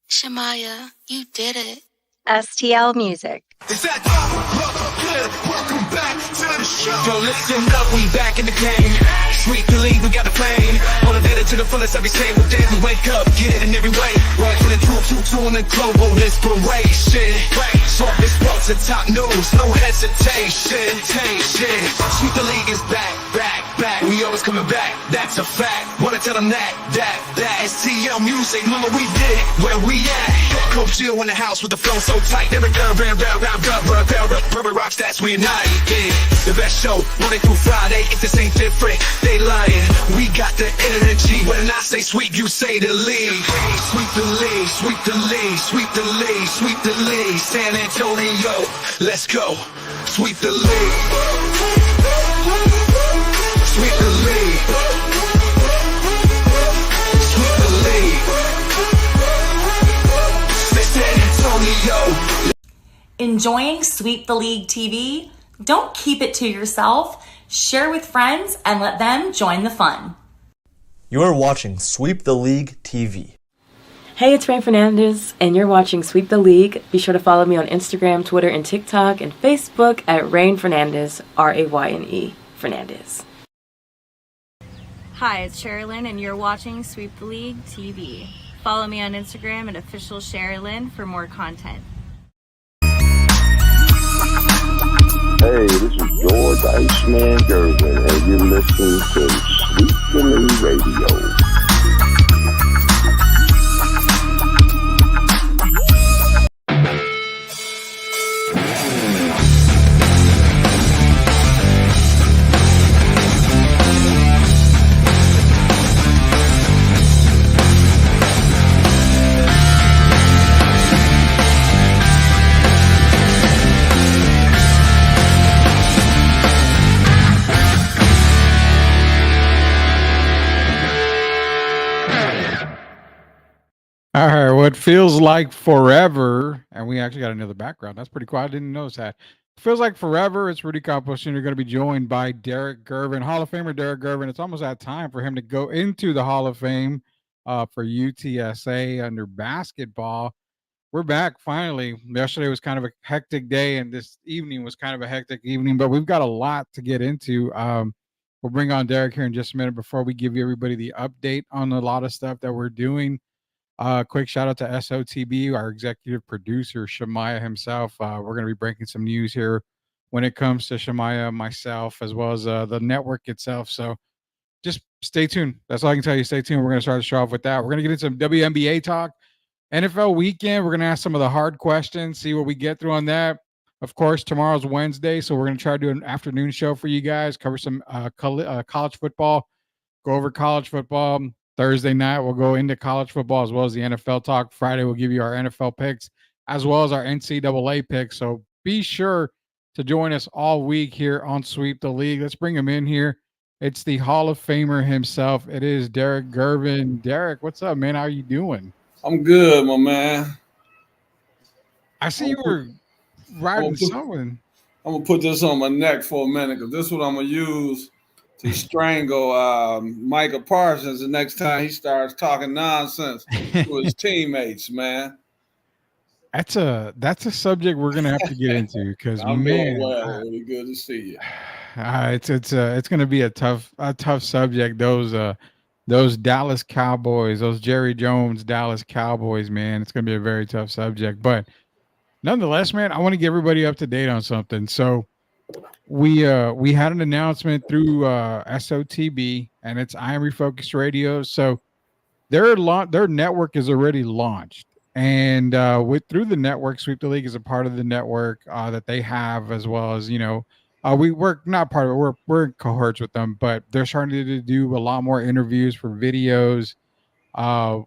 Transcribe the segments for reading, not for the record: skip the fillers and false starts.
Shamaya, you did it. STL Music. Welcome back to the show. Yo, listen up, we back in the game. Sweep the league, we got the flame. Motivated to the fullest every single day. We wake up, get it in every way. Right from the truth, on the global inspiration. Talk this sports and top news, no hesitation. Sweep the league is back. We always coming back, that's a fact. Wanna tell them that STL Music, remember we did it, where we at. Coach Jill in the house with the flow so tight. Every rocks, that's we unite. The best show, Monday through Friday. If this ain't different, they lying. We got the energy. When I say sweep, you say the league. Sweep the league, sweep the league, sweep the league, sweep the league. San Antonio, let's go. Sweep the league. Sweep the league. Sweep the league. San Antonio. Enjoying Sweep the League TV? Don't keep it to yourself. Share with friends and let them join the fun. You are watching Sweep the League TV. Hey, it's Rain Fernandez, and you're watching Sweep the League. Be sure to follow me on Instagram, Twitter, and TikTok, and Facebook at Rain Fernandez, RAYNE Fernandez. Hi, it's Sherilyn, and you're watching Sweep the League TV. Follow me on Instagram at official Sherilyn for more content. Hey, this is George Iceman Gervin, and you're listening to Sweep the League Radio. All right, what feels like forever, and we actually got another background. That's pretty cool. I didn't notice that. Feels like forever. It's Rudy Campos, and you're going to be joined by Derek Gervin, Hall of Famer Derek Gervin. It's almost that time for him to go into the Hall of Fame for UTSA under basketball. We're back finally. Yesterday was kind of a hectic day, and this evening was kind of a hectic evening, but we've got a lot to get into. We'll bring on Derek here in just a minute before we give everybody the update on a lot of stuff that we're doing. Quick shout out to SOTB, our executive producer, Shamaya himself. We're going to be breaking some news here when it comes to Shamaya, myself, as well as the network itself. So just stay tuned. That's all I can tell you. Stay tuned. We're going to start the show off with that. We're going to get into some WNBA talk. NFL weekend, we're going to ask some of the hard questions, see what we get through on that. Of course, tomorrow's Wednesday, so we're going to try to do an afternoon show for you guys, cover some college football, go over college football. Thursday night, we'll go into college football as well as the NFL talk. Friday, we'll give you our NFL picks as well as our NCAA picks. So be sure to join us all week here on Sweep the League. Let's bring him in here. It's the Hall of Famer himself. It is Derek Gervin. Derek, what's up, man? How are you doing? I'm good, my man. I see you were riding something. I'm going to put this on my neck for a minute because this is what I'm going to use to strangle Micah Parsons the next time he starts talking nonsense to his teammates, man. That's a subject we're gonna have to get into because man, really good to see you. It's gonna be a tough subject. Those Dallas Cowboys, those Jerry Jones Dallas Cowboys, man, it's gonna be a very tough subject. But nonetheless, man, I want to get everybody up to date on something. So we had an announcement through SOTB, and it's I Am Refocused Radio. So their network is already launched, and through the network, Sweep the League is a part of the network that they have, as well as we work not part of it. We're in cohorts with them, but they're starting to do a lot more interviews for videos.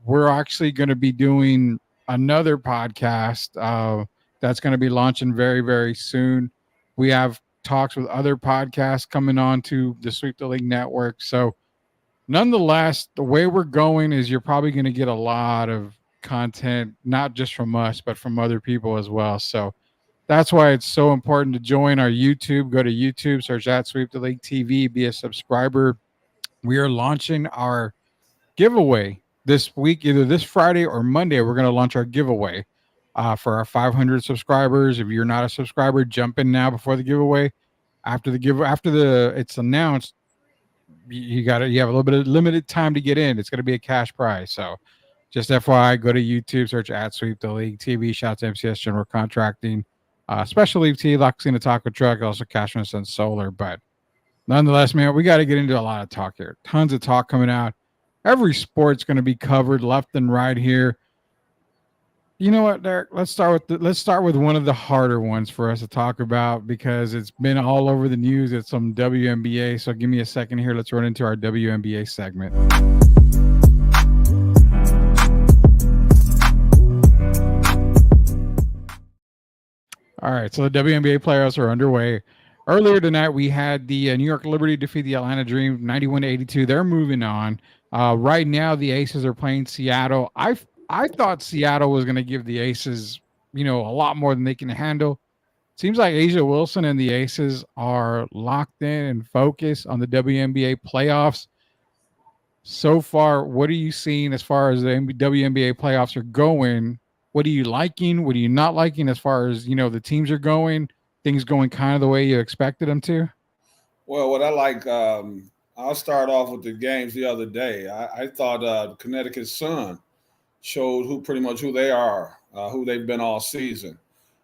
We're actually going to be doing another podcast that's going to be launching very, very soon. We have talks with other podcasts coming on to the Sweep the League network. So nonetheless, the way we're going is you're probably going to get a lot of content, not just from us, but from other people as well. So that's why it's so important to join our YouTube. Go to YouTube, search at Sweep the League TV, be a subscriber. We are launching our giveaway this week, either this Friday or Monday, we're going to launch our giveaway for our 500 subscribers. If you're not a subscriber, jump in now before the giveaway. After it's announced, you have a little bit of limited time to get in. It's going to be a cash prize. So just FYI, go to YouTube, search at Sweep the League TV. Shout out to MCS General Contracting, Special Leaf Tea, Loxina Taco Truck, also Cashman Sun Solar. But nonetheless, man, we got to get into a lot of talk here. Tons of talk coming out. Every sport's going to be covered left and right here. You know what, Derek? Let's start with one of the harder ones for us to talk about because it's been all over the news. It's some WNBA. So give me a second here. Let's run into our WNBA segment. All right, so the WNBA playoffs are underway. Earlier tonight, we had the New York Liberty defeat the Atlanta Dream 91-82. They're moving on. Right now, the Aces are playing Seattle. I thought Seattle was going to give the Aces, a lot more than they can handle. Seems like A'ja Wilson and the Aces are locked in and focused on the WNBA playoffs. So far, what are you seeing as far as the WNBA playoffs are going? What are you liking? What are you not liking as far as, the teams are going? Things going kind of the way you expected them to? Well, what I like, I'll start off with the games the other day. I thought Connecticut Sun showed who they are, who they've been all season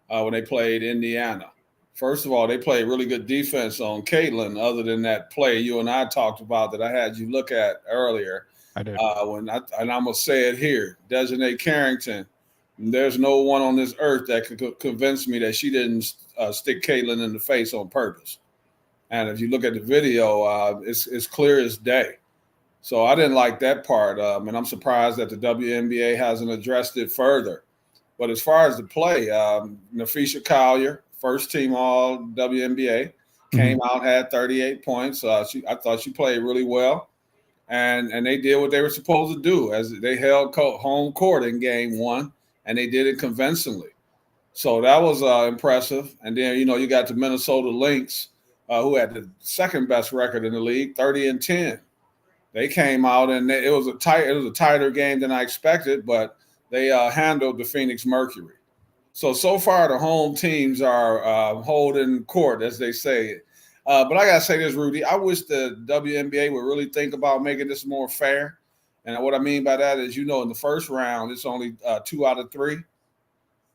when they played Indiana. First of all, they played really good defense on Caitlin, other than that play you and I talked about that I had you look at earlier. I did. And I'm going to say it here. Desiree Carrington, there's no one on this earth that could convince me that she didn't stick Caitlin in the face on purpose. And if you look at the video, it's clear as day. So I didn't like that part, and I'm surprised that the WNBA hasn't addressed it further. But as far as the play, Napheesa Collier, first team all WNBA, came out, had 38 points. I thought she played really well, and they did what they were supposed to do, as they held home court in game one, and they did it convincingly. So that was impressive. And then, you got the Minnesota Lynx, who had the second best record in the league, 30-10. They came out and it was a tighter game than I expected, but they handled the Phoenix Mercury. So far the home teams are holding court, as they say. But I gotta say this, Rudy. I wish the WNBA would really think about making this more fair. And what I mean by that is, in the first round it's only 2 out of 3,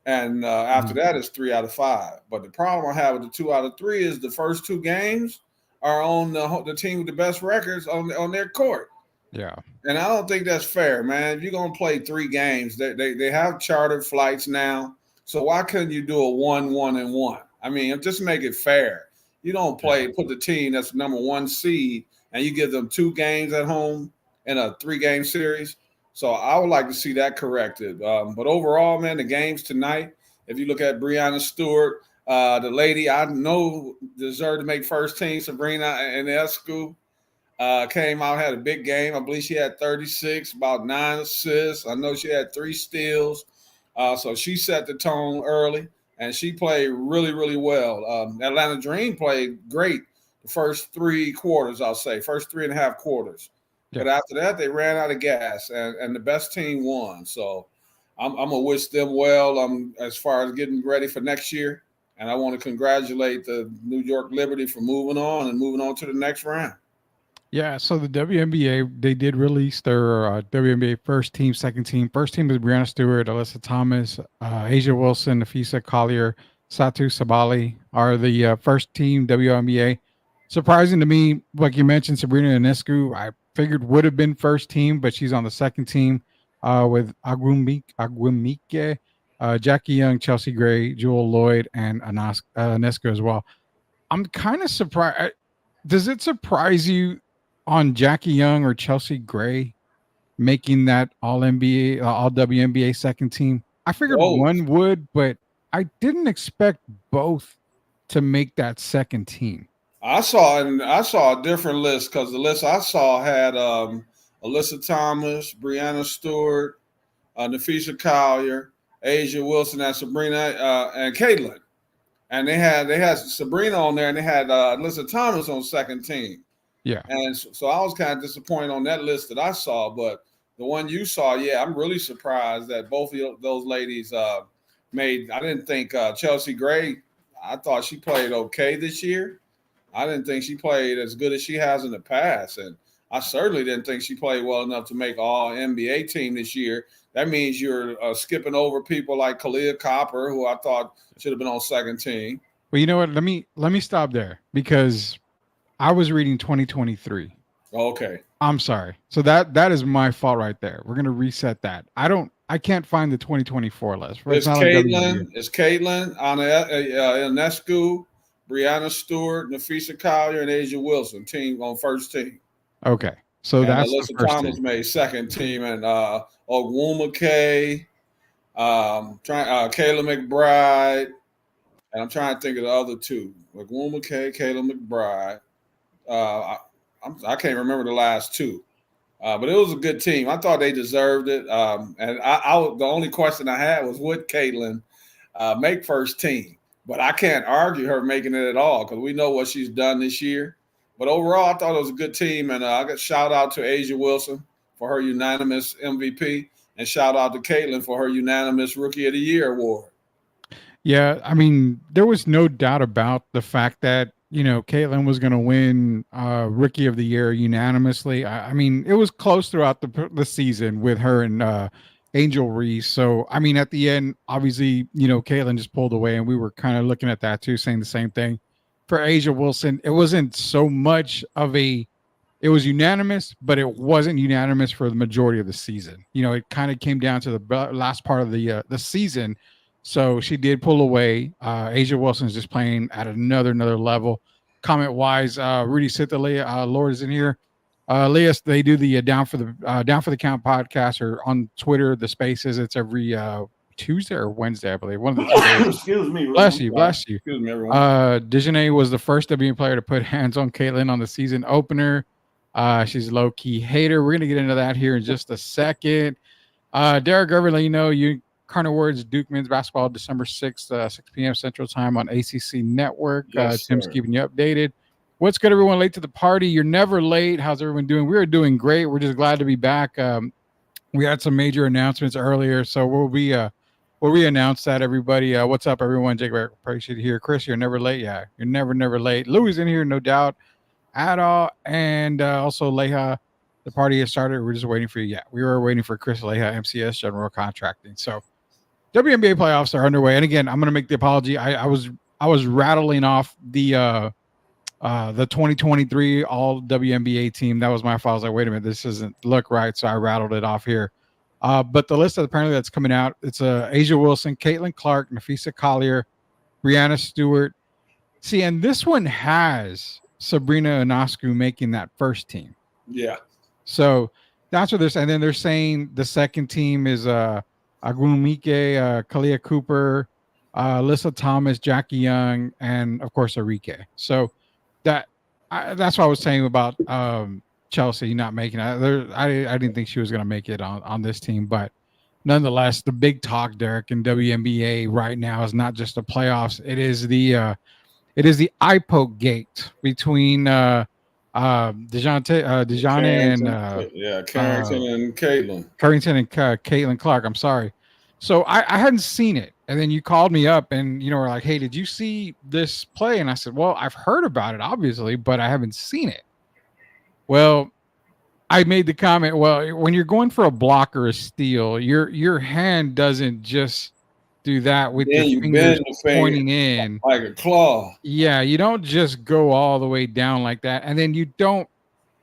and after that it's 3 out of 5. But the problem I have with the 2 out of 3 is the first 2 games are on the team with the best records on their court. Yeah. And I don't think that's fair, man. If you're going to play 3 games, they have chartered flights now. So why couldn't you do a 1-1-1? I mean, just make it fair. You don't put the team that's number 1 seed and you give them 2 games at home in a 3-game series. So I would like to see that corrected. But overall, man, the games tonight, if you look at Breanna Stewart, the lady I know deserved to make first team, Sabrina Ionescu, came out, had a big game. I believe she had 36, about 9 assists. I know she had 3 steals. So she set the tone early, and she played really, really well. Atlanta Dream played great the first 3 quarters, I'll say, first 3.5 quarters. Yeah. But after that, they ran out of gas, and the best team won. So I'm going to wish them well as far as getting ready for next year. And I want to congratulate the New York Liberty for moving on to the next round. Yeah, so the WNBA, they did release their WNBA first team, second team. First team is Breanna Stewart, Alyssa Thomas, A'ja Wilson, Napheesa Collier, Satu Sabali are the first team WNBA. Surprising to me, like you mentioned, Sabrina Ionescu, I figured would have been first team, but she's on the second team with Agwemike, Jackie Young, Chelsea Gray, Jewel Lloyd, and Ionescu as well. I'm kind of surprised. Does it surprise you on Jackie Young or Chelsea Gray making that all NBA, all WNBA second team? I figured one would, but I didn't expect both to make that second team. I saw a different list because the list I saw had Alyssa Thomas, Breanna Stewart, Napheesa Collier, A'ja Wilson, and Sabrina and Caitlin. And they had Sabrina on there, and they had Alyssa Thomas on second team. Yeah. And so I was kind of disappointed on that list that I saw, but the one you saw, yeah, I'm really surprised that both of those ladies made. I didn't think Chelsea Gray. I thought she played okay this year. I didn't think she played as good as she has in the past, and I certainly didn't think she played well enough to make all NBA team this year. That means you're skipping over people like Kalia Copper, who I thought should have been on second team. Well, you know what? Let me stop there because I was reading 2023. Okay. I'm sorry. So that is my fault right there. We're gonna reset that. I can't find the 2024 list. It's Caitlin, Anna Ionescu, Brianna Stewart, Nafisa Collier, and Asia Wilson team on first team. Okay. So and that's Alyssa the first Thomas team. made second team, and Ogwumike, Kayla McBride, and I'm trying to think of the other two. Ogwumike, Kayla McBride. I can't remember the last two, but it was a good team. I thought they deserved it. And the only question I had was, would Caitlin make first team? But I can't argue her making it at all because we know what she's done this year. But overall, I thought it was a good team. And I got shout out to Asia Wilson for her unanimous MVP, and shout out to Caitlin for her unanimous Rookie of the Year award. Yeah, I mean, there was no doubt about the fact that, you know, Caitlin was going to win Rookie of the Year unanimously. I mean, it was close throughout the season with her and Angel Reese. So, I mean, at the end, obviously, you know, Caitlin just pulled away, and we were kind of looking at that too, saying the same thing. For Asia Wilson, it wasn't so much of it was unanimous, but it wasn't unanimous for the majority of the season. You know, it kind of came down to the last part of the season. So she did pull away. Asia Wilson's just playing at another level. Comment wise, Rudy Sitha, Lord is in here. Leah, they do the Down for the Count podcast, or on Twitter, the Spaces. It's every Tuesday or Wednesday, I believe. One of the 2 days. Excuse me. Bless you. Excuse me, everyone. Dejanay was the first WNBA player to put hands on Caitlin on the season opener. She's a low-key hater. We're going to get into that here in just a second. Derek Gervin, let you know, Carnivores Duke men's basketball, December 6th, 6 p.m. Central Time on ACC Network. Yes, Tim's sir. keeping you updated. What's good, everyone? Late to the party. You're never late. How's everyone doing? We are doing great. We're just glad to be back. We had some major announcements earlier, so we'll re-announce that, everybody. What's up, everyone? Jake, appreciate you here. Chris, you're never late. Yeah, you're never late. Louis in here, no doubt at all. And also Leha, the party has started. We're just waiting for you. Yeah, we were waiting for Chris Leha, MCS General Contracting. So WNBA playoffs are underway. And again, I'm going to make the apology. I was rattling off the 2023 all WNBA team. That was my fault. I was like, wait a minute, this doesn't look right. So I rattled it off here. But the list apparently that's coming out, it's Asia Wilson, Caitlin Clark, Nafisa Collier, Brianna Stewart. See, and this one has Sabrina Ionescu making that first team. Yeah. So that's what they're saying. And then they're saying the second team is Agumike, Kalia Cooper, Alyssa Thomas, Jackie Young, and of course Arike. So that's what I was saying about Chelsea not making it. I didn't think she was going to make it on this team, but nonetheless, the big talk, Derek, in WNBA right now is not just the playoffs. It is the eye poke gate between Dejane and Carrington and Caitlin. Carrington and Caitlin Clark. I'm sorry. So I hadn't seen it. And then you called me up and, you know, were like, hey, did you see this play? And I said, well, I've heard about it, obviously, but I haven't seen it. Well, I made the comment, well, when you're going for a block or a steal, your hand doesn't just do that with your fingers pointing in. Like a claw. Yeah, you don't just go all the way down like that. And then you don't,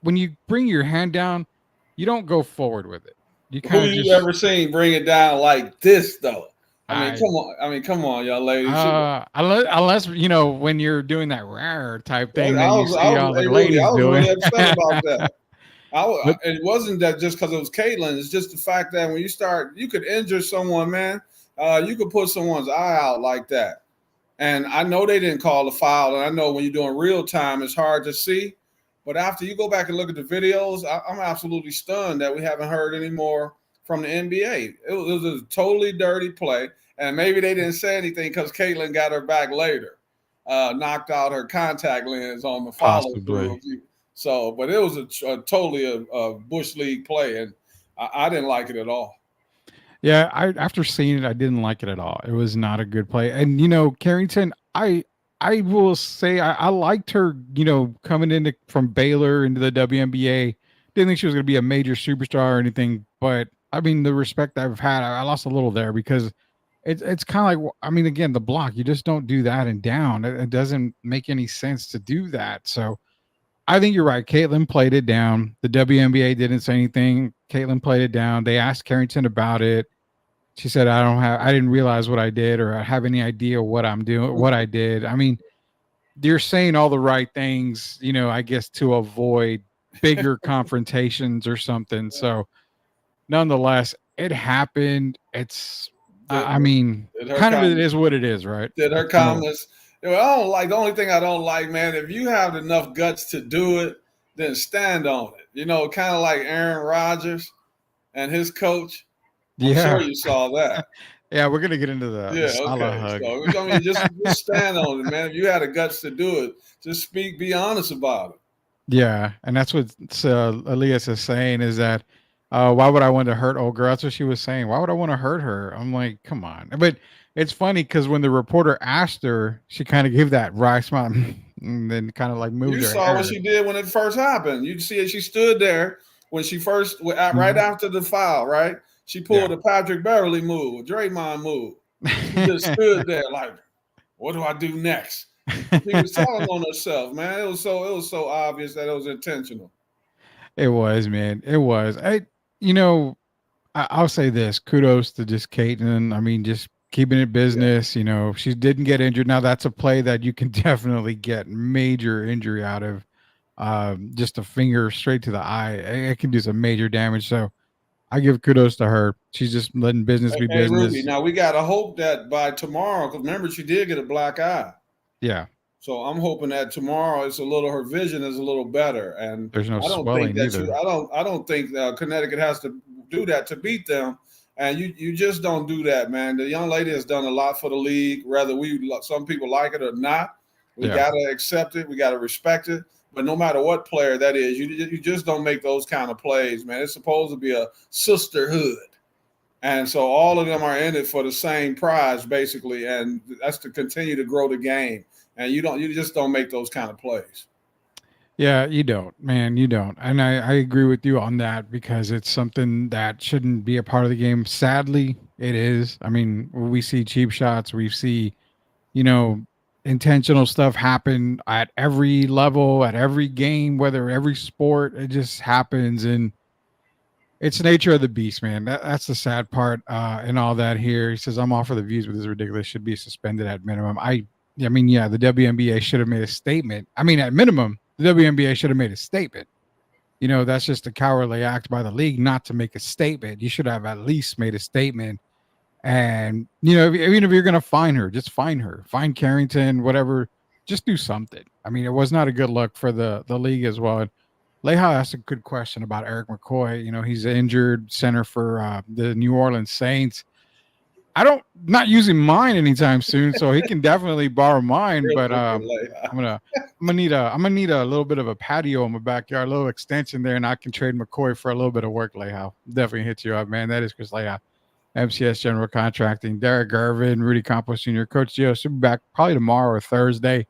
when you bring your hand down, you don't go forward with it. You Who you ever seen bring it down like this, though? I mean, come on, y'all ladies. Unless, you know, when you're doing that rare type thing, I you see all the ladies doing. Really upset about that. It wasn't that just because it was Caitlin. It's just the fact that when you could injure someone, man. You could put someone's eye out like that. And I know they didn't call the foul. And I know when you're doing real time, it's hard to see. But after you go back and look at the videos, I'm absolutely stunned that we haven't heard any more from the NBA. It was a totally dirty play. And maybe they didn't say anything because Caitlin got her back later, knocked out her contact lens on the follow-through. So, but it was a totally a Bush League play. And I didn't like it at all. Yeah, after seeing it, I didn't like it at all. It was not a good play. And Carrington, I will say I liked her, coming into from Baylor into the WNBA. Didn't think she was going to be a major superstar or anything, but I mean the respect I've had, I lost a little there because it's kind of like, I mean, again, the block, you just don't do that and down. It doesn't make any sense to do that. So I think you're right. Caitlin played it down. The WNBA didn't say anything. Caitlin played it down. They asked Carrington about it. She said, I didn't realize what I did, or I have any idea what I'm doing, what I did. I mean, you're saying all the right things, I guess, to avoid bigger confrontations or something. So nonetheless, it happened. It's, I mean, kind of it is what it is, right? Did her comments? I don't like, the only thing I don't like, man, if you have enough guts to do it, then stand on it. Kind of like Aaron Rodgers and his coach. I'm sure you saw that. Yeah, we're gonna get into that. Yeah, okay. Hug. So, I mean, just stand on it, man. If you had the guts to do it, just be honest about it. Yeah, and that's what Elias is saying, is that why would I want to hurt old girl? That's what she was saying. Why would I want to hurt her? I'm like, come on. But it's funny because when the reporter asked her, she kind of gave that wry smile and then kind of like moved her. You saw what she did when it first happened. You see it. She stood there when she first, right after the foul, right? She pulled a Patrick Beverly move, a Draymond move. She just stood there like, what do I do next? She was telling on herself, man. It was so obvious that it was intentional. It was, man. It was. I'll say this. Kudos to just Caitlin. I mean, just keeping it business. She didn't get injured. Now that's a play that you can definitely get major injury out of. Just a finger straight to the eye. It can do some major damage. So I give kudos to her. She's just letting business be business. Ruby, now we got to hope that by tomorrow, because remember, she did get a black eye. Yeah. So I'm hoping that tomorrow her vision is a little better. And there's no swelling either. I don't think Connecticut has to do that to beat them. And you just don't do that, man. The young lady has done a lot for the league, whether some people like it or not. We got to accept it. We got to respect it. But no matter what player that is, you just don't make those kind of plays, man. It's supposed to be a sisterhood. And so all of them are in it for the same prize, basically, and that's to continue to grow the game. And you just don't make those kind of plays. Yeah, you don't, man. You don't. And I agree with you on that, because it's something that shouldn't be a part of the game. Sadly, it is. I mean, we see cheap shots. We see, intentional stuff happen at every level, at every game, whether every sport. It just happens, and it's the nature of the beast, man. That's the sad part and all that here. He says, I'm all for the views, but this is ridiculous. Should be suspended at minimum. The WNBA should have made a statement. I mean, at minimum, the WNBA should have made a statement. That's just a cowardly act by the league not to make a statement. You should have at least made a statement. And, even if you're going to fine her, just fine her. Fine Carrington, whatever. Just do something. I mean, it was not a good look for the league as well. And Leha asked a good question about Eric McCoy. He's injured center for the New Orleans Saints. Not using mine anytime soon, so he can definitely borrow mine. But I'm gonna need a little bit of a patio in my backyard, a little extension there, and I can trade McCoy for a little bit of work. Leha, definitely hit you up, man. That is Chris Leha, MCS General Contracting. Derek Gervin, Rudy Campos Sr., Coach Gio should be back probably tomorrow or Thursday.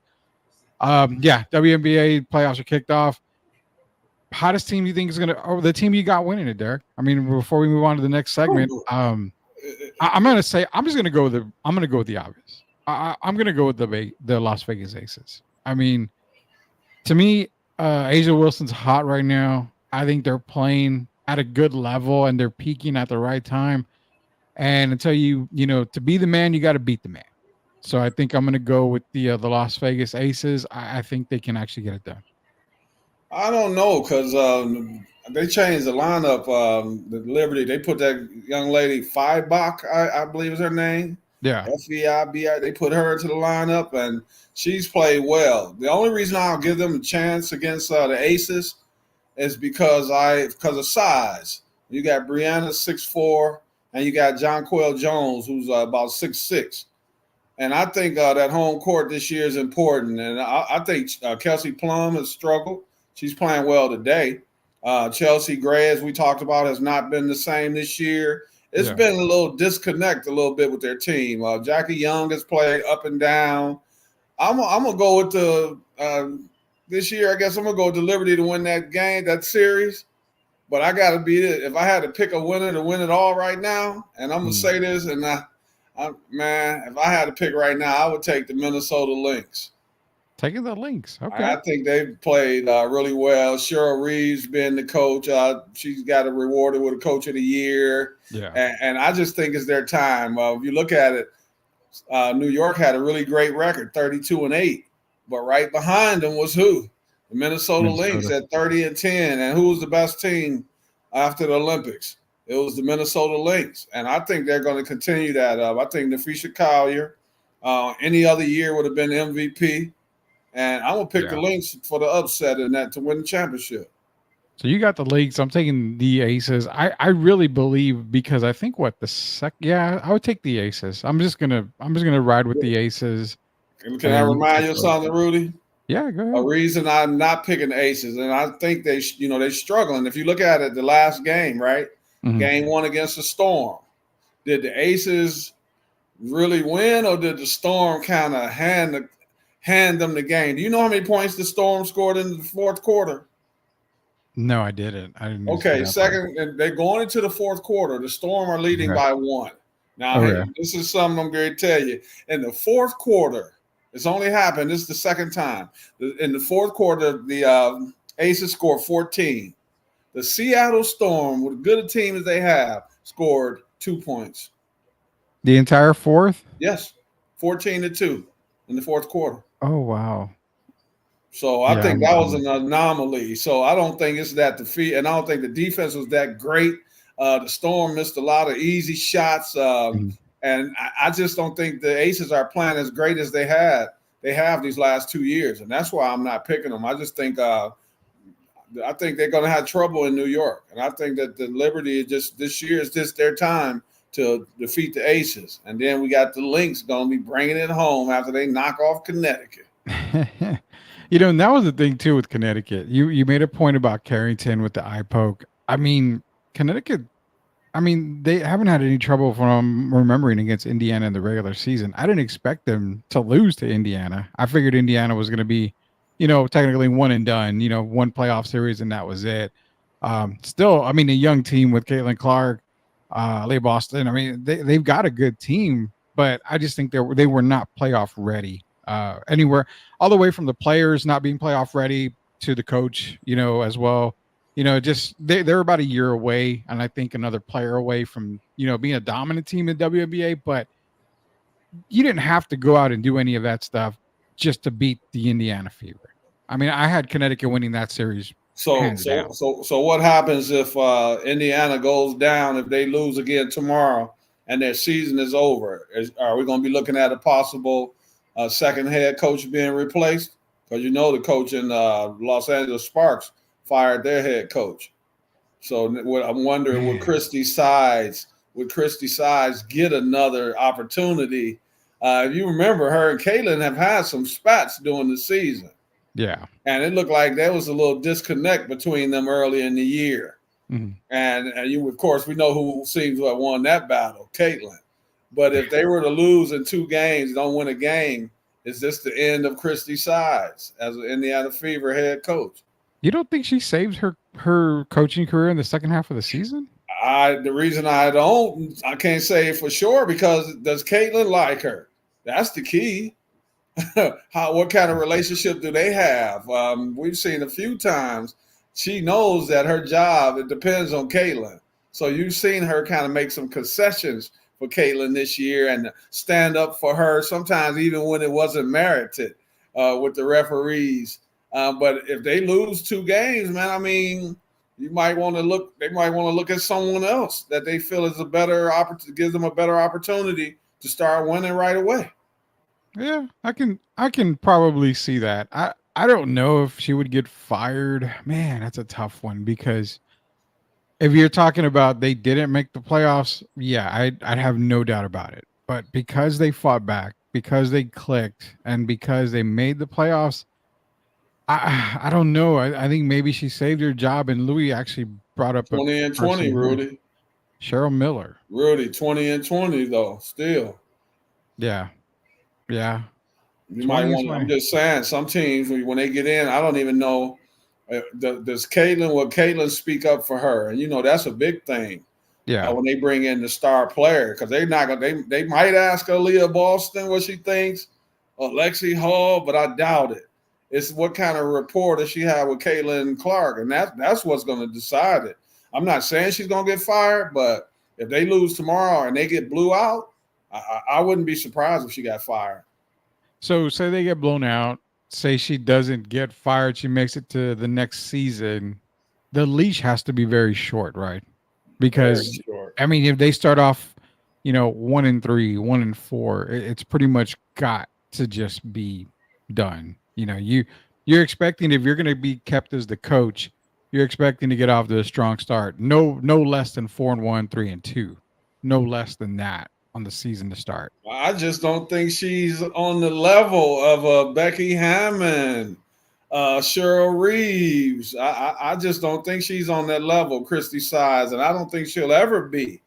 WNBA playoffs are kicked off. Hottest team you think is the team you got winning it, Derek? I mean, before we move on to the next segment, I'm gonna go with the obvious. I'm gonna go with the Las Vegas Aces. I mean, to me, A'ja Wilson's hot right now. I think they're playing at a good level and they're peaking at the right time. And until to be the man, you got to beat the man. So I think I'm going to go with the Las Vegas Aces. I think they can actually get it done. I don't know, because they changed the lineup. The Liberty, they put that young lady Feibach, I believe is her name. Yeah. Feibi. They put her into the lineup, and she's played well. The only reason I'll give them a chance against the Aces is because of size. You got Brianna 6'4", and you got Jonquel Jones, who's about 6'6". And I think that home court this year is important. And I think Kelsey Plum has struggled. She's playing well today. Chelsea Gray, as we talked about, has not been the same this year. It's Yeah. been a little disconnect a little bit with their team. Jackie Young has played up and down. I'm gonna go with the this year. I guess I'm gonna go with the Liberty to win that game, that series. But I got to beat it. If I had to pick a winner to win it all right now, and I'm gonna say this, and man, if I had to pick right now, I would take the Minnesota Lynx. Taking the Lynx. Okay. I think they've played really well. Cheryl Reeves being the coach, she's got rewarded with a Coach of the Year. Yeah. And I just think it's their time. If you look at it, New York had a really great record, 32-8. But right behind them was who? The Minnesota Lynx at 30-10. And who was the best team after the Olympics? It was the Minnesota Lynx. And I think they're going to continue that up. I think Nafisha Collier, any other year would have been MVP. And I'm going to pick the Lynx for the upset in that to win the championship. So you got the Lynx. I'm taking the Aces. I really believe, because I think I would take the Aces. I'm just gonna ride with the Aces. Can I remind you of something, Rudy? Yeah, go ahead. A reason I'm not picking the Aces, and I think they're struggling. If you look at it, the last game, right? Mm-hmm. Game 1 against the Storm. Did the Aces really win, or did the Storm kind of hand them the game? Do you know how many points the Storm scored in the fourth quarter? No, I didn't. Okay, second, and they're going into the fourth quarter. The Storm are leading by 1. Now, this is something I'm going to tell you. In the fourth quarter, it's only happened. This is the second time. In the fourth quarter, the Aces scored 14. The Seattle Storm, with good a team as they have, scored 2 points. The entire fourth? Yes, 14-2 in the fourth quarter. Oh, wow. So I think that was an anomaly. So I don't think it's that defeat, and I don't think the defense was that great. The Storm missed a lot of easy shots, and I just don't think the Aces are playing as great as they have these last 2 years, and that's why I'm not picking them. I just think I think they're going to have trouble in New York, and I think that the Liberty this year is just their time to defeat the Aces, and then we got the Lynx going to be bringing it home after they knock off Connecticut. And that was the thing too with Connecticut. You made a point about Carrington with the eye poke. I mean, Connecticut, they haven't had any trouble from remembering against Indiana in the regular season. I didn't expect them to lose to Indiana. I figured Indiana was going to be, technically one and done, one playoff series, and that was it. Still, a young team with Caitlin Clark, Leigh Boston. They've got a good team, but I just think they were not playoff ready. Anywhere, all the way from the players not being playoff ready to the coach, as well. Just they're about a year away, and I think another player away from being a dominant team in the WNBA. But you didn't have to go out and do any of that stuff just to beat the Indiana Fever. I had Connecticut winning that series. So what happens if Indiana goes down, if they lose again tomorrow and their season is over? Are we going to be looking at a possible second head coach being replaced? Because the coach in Los Angeles Sparks fired their head coach. So I'm wondering, would Christy Sides get another opportunity? If you remember, her and Caitlin have had some spats during the season. Yeah. And it looked like there was a little disconnect between them early in the year. Mm-hmm. And of course, we know who seems to have won that battle, Caitlin. But if they were to lose in 2 games, don't win a game, is this the end of Christy Sides as an Indiana Fever head coach? You don't think she saved her coaching career in the second half of the season? The reason I can't say it for sure, because does Caitlin like her? That's the key. What kind of relationship do they have? We've seen a few times. She knows that her job, it depends on Caitlin. So you've seen her kind of make some concessions for Caitlin this year and stand up for her, sometimes even when it wasn't merited with the referees. But if they lose 2 games, man, they might want to look at someone else that they feel is gives them a better opportunity to start winning right away. Yeah, I can probably see that. I don't know if she would get fired. Man, that's a tough one, because if you're talking about they didn't make the playoffs, yeah, I'd have no doubt about it. But because they fought back, because they clicked, and because they made the playoffs, I don't know. I think maybe she saved her job, and Louis actually brought up a 20 and person 20, who- Rudy. Cheryl Miller. Rudy, 20 and 20 though. Still, Yeah, yeah. you 20 might is want. I'm fine. just saying, some teams when they get in, I don't even know. Does Caitlin? Will Caitlin speak up for her? And that's a big thing. Yeah. When they bring in the star player, because they're not gonna. They might ask Aaliyah Boston what she thinks, or Lexi Hall, but I doubt it. It's what kind of rapport does she have with Caitlin Clark, and that's what's going to decide it. I'm not saying she's going to get fired, but if they lose tomorrow and they get blew out, I wouldn't be surprised if she got fired. So say they get blown out. Say she doesn't get fired. She makes it to the next season. The leash has to be very short, right? Because Very short. I mean, if they start off, 1-3, 1-4, it's pretty much got to just be done. You're expecting, if you're going to be kept as the coach, you're expecting to get off to a strong start. No less than 4-1, 3-2, no less than that on the season to start. I just don't think she's on the level of Becky Hammond, Cheryl Reeves. I just don't think she's on that level, Christy Size, and I don't think she'll ever be.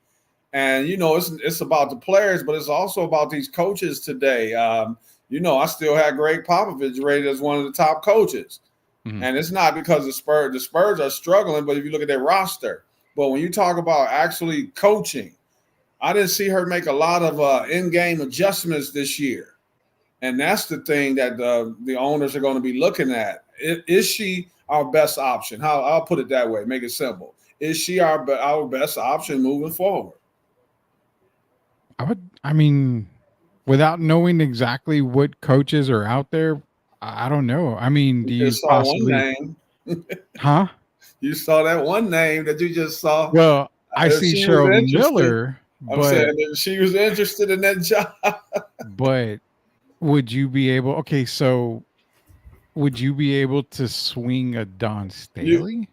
And it's about the players, but it's also about these coaches today. I still had Greg Popovich rated as one of the top coaches. Mm-hmm. And it's not because the Spurs are struggling, but if you look at their roster. But when you talk about actually coaching, I didn't see her make a lot of in-game adjustments this year. And that's the thing that the owners are going to be looking at. Is she our best option? I'll put it that way, make it simple. Is she our best option moving forward? Without knowing exactly what coaches are out there, I don't know. I mean, do you saw one name? Huh? You saw that one name that you just saw? Well, I see Cheryl Miller. I'm saying that she was interested in that job. But would you be able? Okay, so would you be able to swing a Dawn Staley?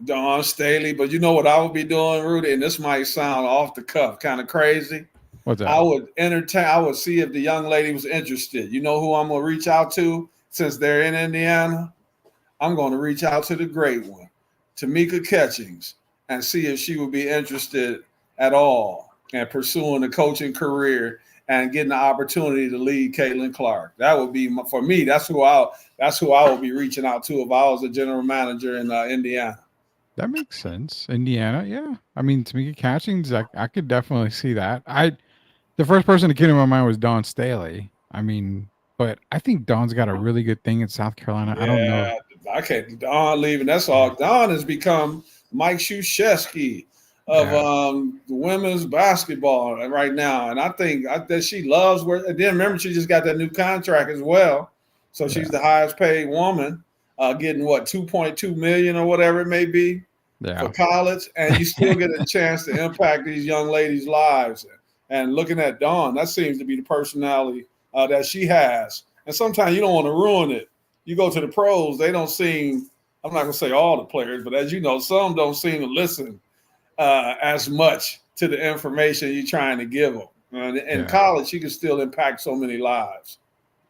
Dawn Staley, but you know what I would be doing, Rudy, and this might sound off the cuff, kind of crazy. What's that? I would see if the young lady was interested. You know who I'm going to reach out to since they're in Indiana? I'm going to reach out to the great one, Tamika Catchings, and see if she would be interested at all in pursuing a coaching career and getting the opportunity to lead Caitlin Clark. That would be, for me, that's who I would be reaching out to if I was a general manager in Indiana. That makes sense. Indiana, yeah. I mean, Tamika Catchings, I could definitely see that. The first person that came to my mind was Dawn Staley. I mean, but I think Dawn's got a really good thing in South Carolina. Yeah, I don't know. I can't. Dawn leaving. That's all. Dawn has become Mike Krzyzewski of the women's basketball right now, and I think that she loves where. And then remember, she just got that new contract as well, so she's the highest paid woman, getting what, $2.2 million or whatever it may be for college, and you still get a chance to impact these young ladies' lives. And looking at Dawn, that seems to be the personality that she has. And sometimes you don't want to ruin it. You go to the pros, they don't seem, I'm not going to say all the players, but as you know, some don't seem to listen as much to the information you're trying to give them. In college, you can still impact so many lives.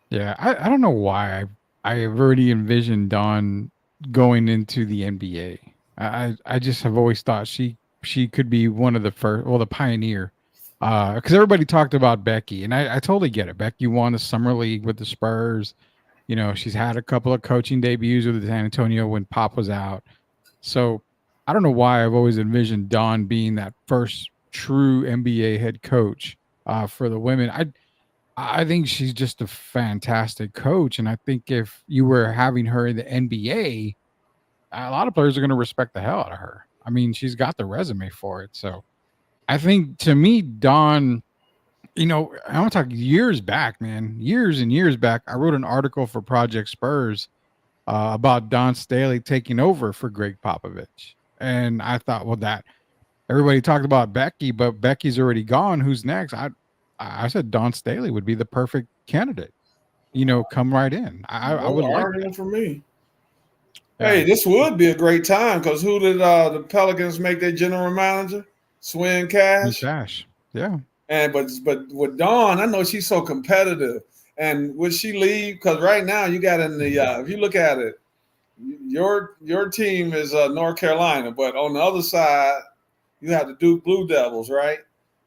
Yeah, I don't know why I've already envisioned Dawn going into the NBA. I just have always thought she could be one of the first, the pioneer. Because everybody talked about Becky, and I totally get it. Becky won the summer league with the Spurs. She's had a couple of coaching debuts with San Antonio when Pop was out. So I don't know why I've always envisioned Dawn being that first true NBA head coach for the women. I think she's just a fantastic coach, and I think if you were having her in the NBA, a lot of players are going to respect the hell out of her. I mean, she's got the resume for it, so. I think, to me, Dawn, I want to talk years back, man. Years and years back, I wrote an article for Project Spurs about Dawn Staley taking over for Greg Popovich. And I thought, that everybody talked about Becky, but Becky's already gone. Who's next? I said Dawn Staley would be the perfect candidate. Come right in. I would like that. For me. Yeah. Hey, this would be a great time because who did the Pelicans make their general manager? Swin Cash. Yeah. And but with Dawn, I know she's so competitive. And would she leave? Because right now you got in the if you look at it, your team is North Carolina, but on the other side, you have the Duke Blue Devils, right?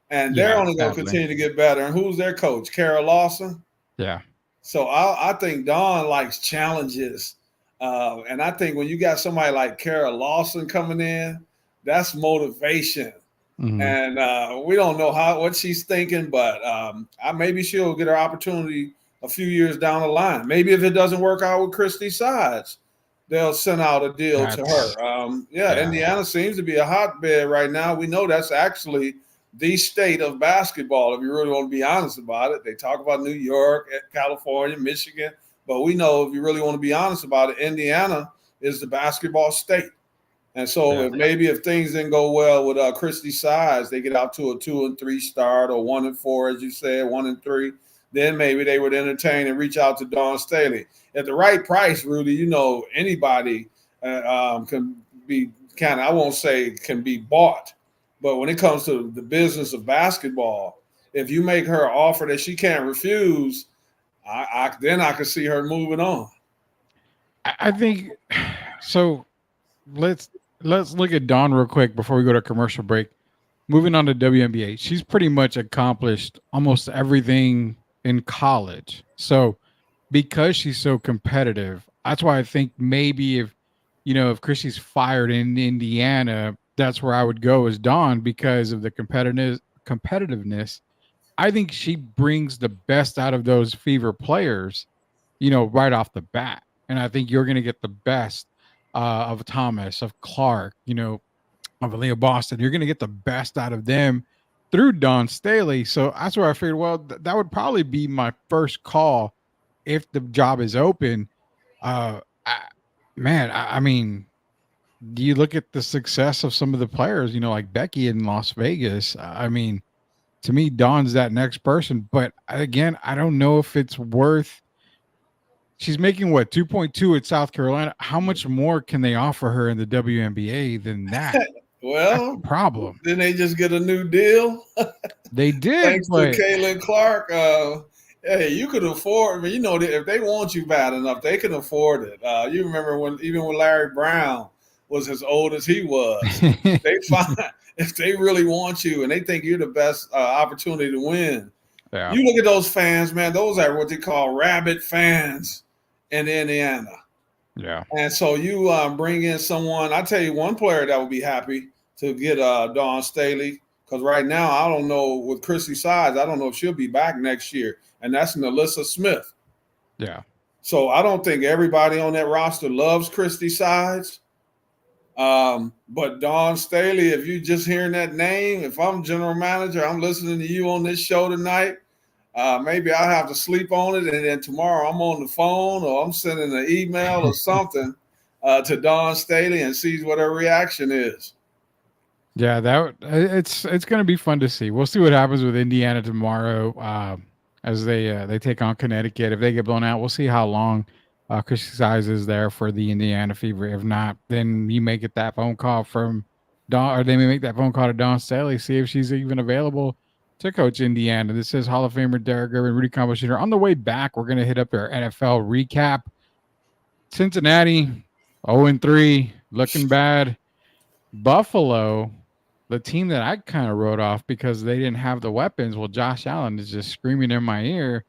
And they're only going to continue to get better. And who's their coach? Kara Lawson? Yeah. So I think Dawn likes challenges. And I think when you got somebody like Kara Lawson coming in, that's motivation. Mm-hmm. And we don't know what she's thinking, but maybe she'll get her opportunity a few years down the line. Maybe if it doesn't work out with Christy Sides, they'll send out a deal to her. Indiana seems to be a hotbed right now. We know that's actually the state of basketball, if you really want to be honest about it. They talk about New York, California, Michigan, but we know if you really want to be honest about it, Indiana is the basketball state. And so if things didn't go well with Christy Sides, they get out to a 2 and 3 start or 1 and 4, as you said, 1 and 3, then maybe they would entertain and reach out to Dawn Staley. At the right price, Rudy, anybody can be I won't say can be bought, but when it comes to the business of basketball, if you make her an offer that she can't refuse, then I can see her moving on. I think so. Let's look at Dawn real quick before we go to commercial break. Moving on to WNBA, she's pretty much accomplished almost everything in college. So because she's so competitive, that's why I think maybe if Chrissy's fired in Indiana, that's where I would go as Dawn because of the competitiveness. I think she brings the best out of those Fever players, right off the bat. And I think you're going to get the best of Thomas, of Clark, of Aaliyah Boston. You're going to get the best out of them through Dawn Staley. So that's where I figured, that would probably be my first call if the job is open. I mean, do you look at the success of some of the players, like Becky in Las Vegas? I mean, to me, Dawn's that next person. But again, I don't know if it's worth. She's making 2.2 at South Carolina. How much more can they offer her in the WNBA than that? Well, problem. Didn't they just get a new deal? They did. Thanks to Caitlin Clark. Hey, you could afford. If they want you bad enough, they can afford it. You remember when Larry Brown was as old as he was, they find if they really want you and they think you're the best opportunity to win. Yeah. You look at those fans, man. Those are what they call rabid fans in Indiana. Yeah. And so you bring in someone. I tell you, one player that would be happy to get Dawn Staley, because right now I don't know with Chrissy Sides. I don't know if she'll be back next year, and that's Nalissa Smith. Yeah. So I don't think everybody on that roster loves Christy Sides. But Dawn Staley, if you just hearing that name, if I'm general manager, I'm listening to you on this show tonight. Maybe I'll have to sleep on it, and then tomorrow I'm on the phone or I'm sending an email or something to Dawn Staley and see what her reaction is. Yeah, it's going to be fun to see. We'll see what happens with Indiana tomorrow as they take on Connecticut. If they get blown out, we'll see how long Christy Sides is there for the Indiana Fever. If not, then you may get that phone call from Dawn, or they may make that phone call to Dawn Staley, see if she's even available to coach Indiana. This is Hall of Famer Derek Gervin, Rudy Campos Jr. On the way back, we're going to hit up our NFL recap. Cincinnati, 0-3, looking bad. Buffalo, the team that I kind of wrote off because they didn't have the weapons. Well, Josh Allen is just screaming in my ear.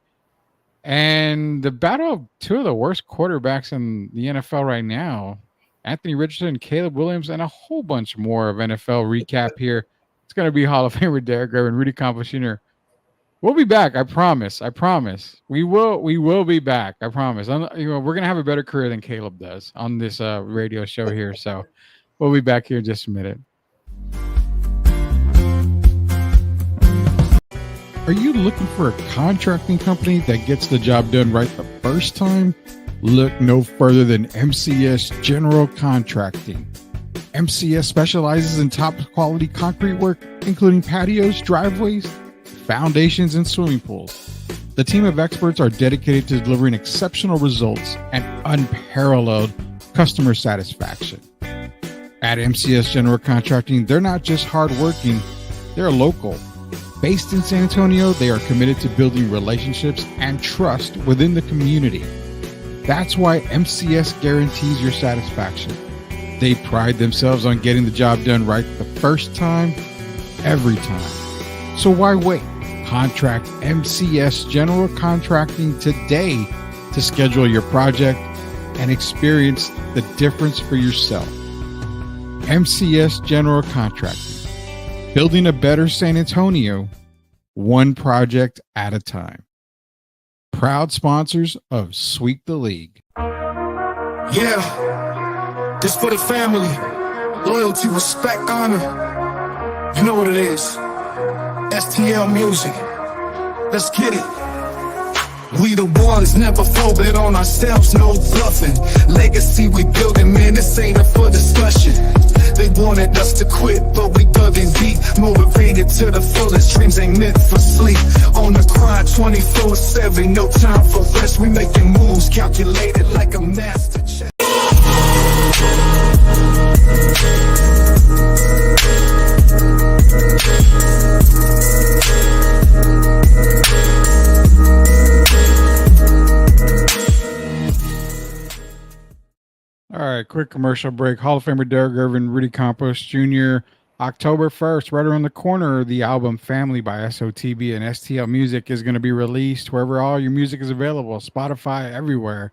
And the battle of two of the worst quarterbacks in the NFL right now, Anthony Richardson, Caleb Williams, and a whole bunch more of NFL recap here. It's going to be Hall of Famer Derek Gervin, Rudy Campos Jr. We'll be back. I promise. We will be back. I promise. We're going to have a better career than Caleb does on this radio show here. So we'll be back here in just a minute. Are you looking for a contracting company that gets the job done right the first time? Look no further than MCS General Contracting. MCS specializes in top quality concrete work, including patios, driveways, foundations, and swimming pools. The team of experts are dedicated to delivering exceptional results and unparalleled customer satisfaction. At MCS General Contracting, they're not just hardworking, they're local. Based in San Antonio, they are committed to building relationships and trust within the community. That's why MCS guarantees your satisfaction. They pride themselves on getting the job done right the first time, every time. So why wait? Contract MCS General Contracting today to schedule your project and experience the difference for yourself. MCS General Contracting, building a better San Antonio, one project at a time. Proud sponsors of Sweep the League. Yeah, this for the family. Loyalty, respect, honor. You know what it is. STL Music. Let's get it. We the ones, never folded on ourselves, no bluffing. Legacy we building, man, this ain't up for discussion. They wanted us to quit, but we dug in deep. Motivated to the fullest, dreams ain't meant for sleep. On the grind 24/7, no time for rest. We making moves, calculated like a master chef. All right, quick commercial break. Hall of Famer Derek Irvin, Rudy Campos Jr. October 1st, right around the corner, the album Family by SOTB and STL Music is going to be released wherever all your music is available. Spotify, everywhere.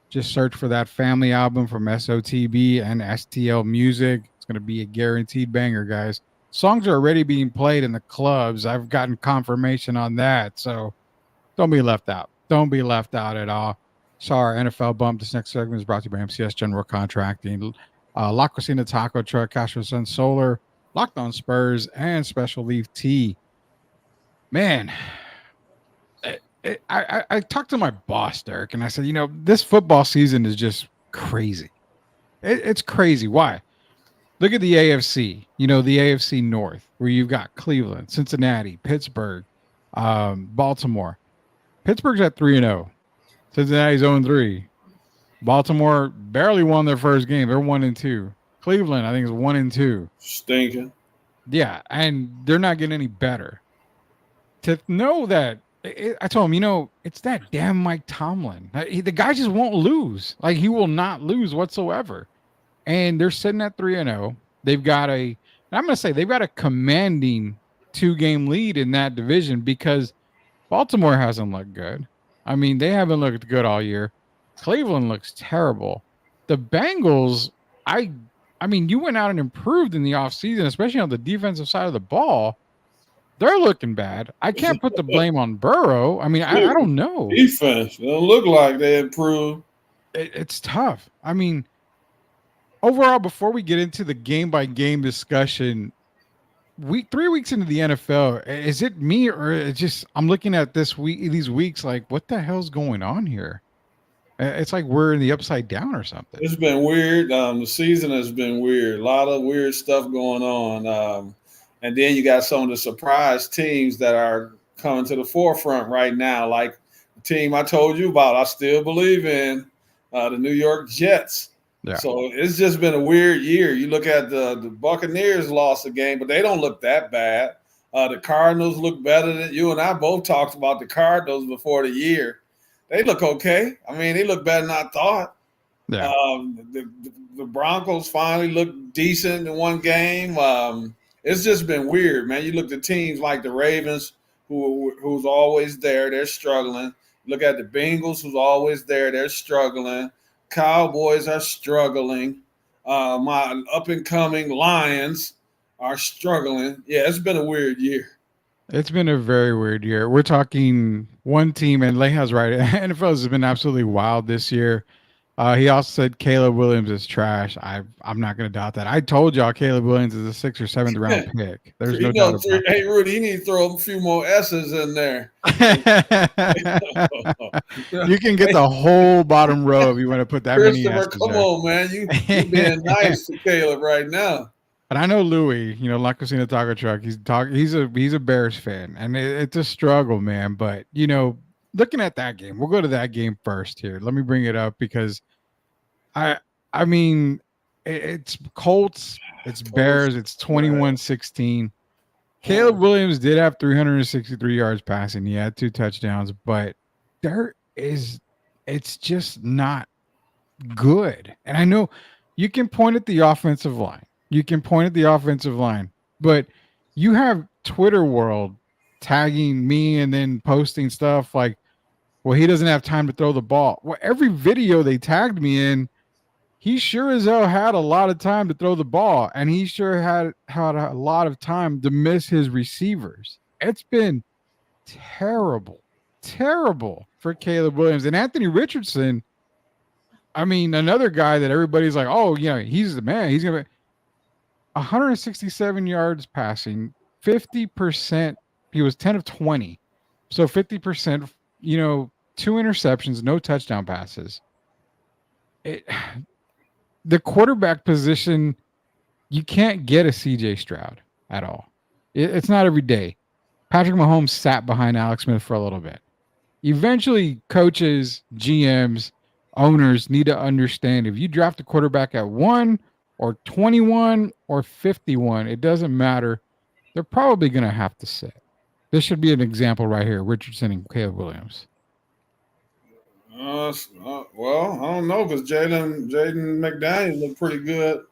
Just search for that Family album from SOTB and STL Music. It's going to be a guaranteed banger, guys. Songs are already being played in the clubs. I've gotten confirmation on that, so don't be left out. Don't be left out at all. Sorry, NFL bump. This next segment is brought to you by MCS General Contracting, La Cocina Taco Truck, Castro Sun Solar, Locked On Spurs, and Special Leaf Tea. Man, I talked to my boss, Derek, and I said, this football season is just crazy. It's crazy. Why? Look at the AFC, the AFC North, where you've got Cleveland, Cincinnati, Pittsburgh, Baltimore. Pittsburgh's at 3-0. Cincinnati's 0-3. Baltimore barely won their first game. They're 1-2. Cleveland, I think, is 1-2. Stinking. Yeah, and they're not getting any better. To know that, I told him, it's that damn Mike Tomlin. The guy just won't lose. Like, he will not lose whatsoever. And they're sitting at 3-0. They've got they've got a commanding 2-game lead in that division because Baltimore hasn't looked good. I mean, they haven't looked good all year. Cleveland looks terrible. The Bengals, I mean, you went out and improved in the offseason, especially on the defensive side of the ball. They're looking bad. I can't put the blame on Burrow. I mean, I don't know. Defense. They don't look like they improved. It's tough. I mean, overall, before we get into the game-by-game discussion, 3 weeks into the NFL, is it me or it's just I'm looking at these weeks like, what the hell's going on here? It's like we're in the upside down or something. It's been weird. The season has been weird. A lot of weird stuff going on. And then you got some of the surprise teams that are coming to the forefront right now, like the team I told you about. I still believe in the New York Jets. Yeah. So it's just been a weird year. You look at the Buccaneers lost a game, but they don't look that bad. The Cardinals look better than you and I both talked about the Cardinals before the year. They look okay. I mean, they look better than I thought. Yeah. The Broncos finally look decent in one game. It's just been weird, man. You look at teams like the Ravens, who's always there. They're struggling. Look at the Bengals, who's always there. They're struggling. Cowboys are struggling. My up-and-coming Lions are struggling. Yeah, it's been a weird year. It's been a very weird year. We're talking one team, and Leha's right. NFL has been absolutely wild this year. He also said Caleb Williams is trash. I'm not going to doubt that. I told y'all Caleb Williams is a 6th or 7th round pick. There's no doubt about it. Hey, Rudy, you need to throw a few more S's in there. You can get the whole bottom row if you want to put that many S's come there. On, man. You being nice to Caleb right now. But I know Louis, La Cocina Taco Truck, he's a Bears fan, and it's a struggle, man. But, looking at that game, we'll go to that game first here. Let me bring it up because I mean, it's Colts, it's Bears, it's 21-16. Caleb Williams did have 363 yards passing. He had 2 touchdowns, but there is it's just not good. And I know you can point at the offensive line. But you have Twitter world tagging me and then posting stuff like, well, he doesn't have time to throw the ball. Well, every video they tagged me in, he sure as hell had a lot of time to throw the ball, and he sure had a lot of time to miss his receivers. It's been terrible for Caleb Williams. And Anthony Richardson, I mean, another guy that everybody's like, oh, he's the man. He's going to be 167 yards passing, 50%. He was 10 of 20. So 50%, 2 interceptions, no touchdown passes. The quarterback position, you can't get a CJ Stroud at all. It's not every day. Patrick Mahomes sat behind Alex Smith for a little bit. Eventually, coaches, GMs, owners need to understand if you draft a quarterback at 1 or 21 or 51, it doesn't matter. They're probably going to have to sit. This should be an example right here, Richardson and Caleb Williams. Well, I don't know, because Jaden McDaniels looked pretty good.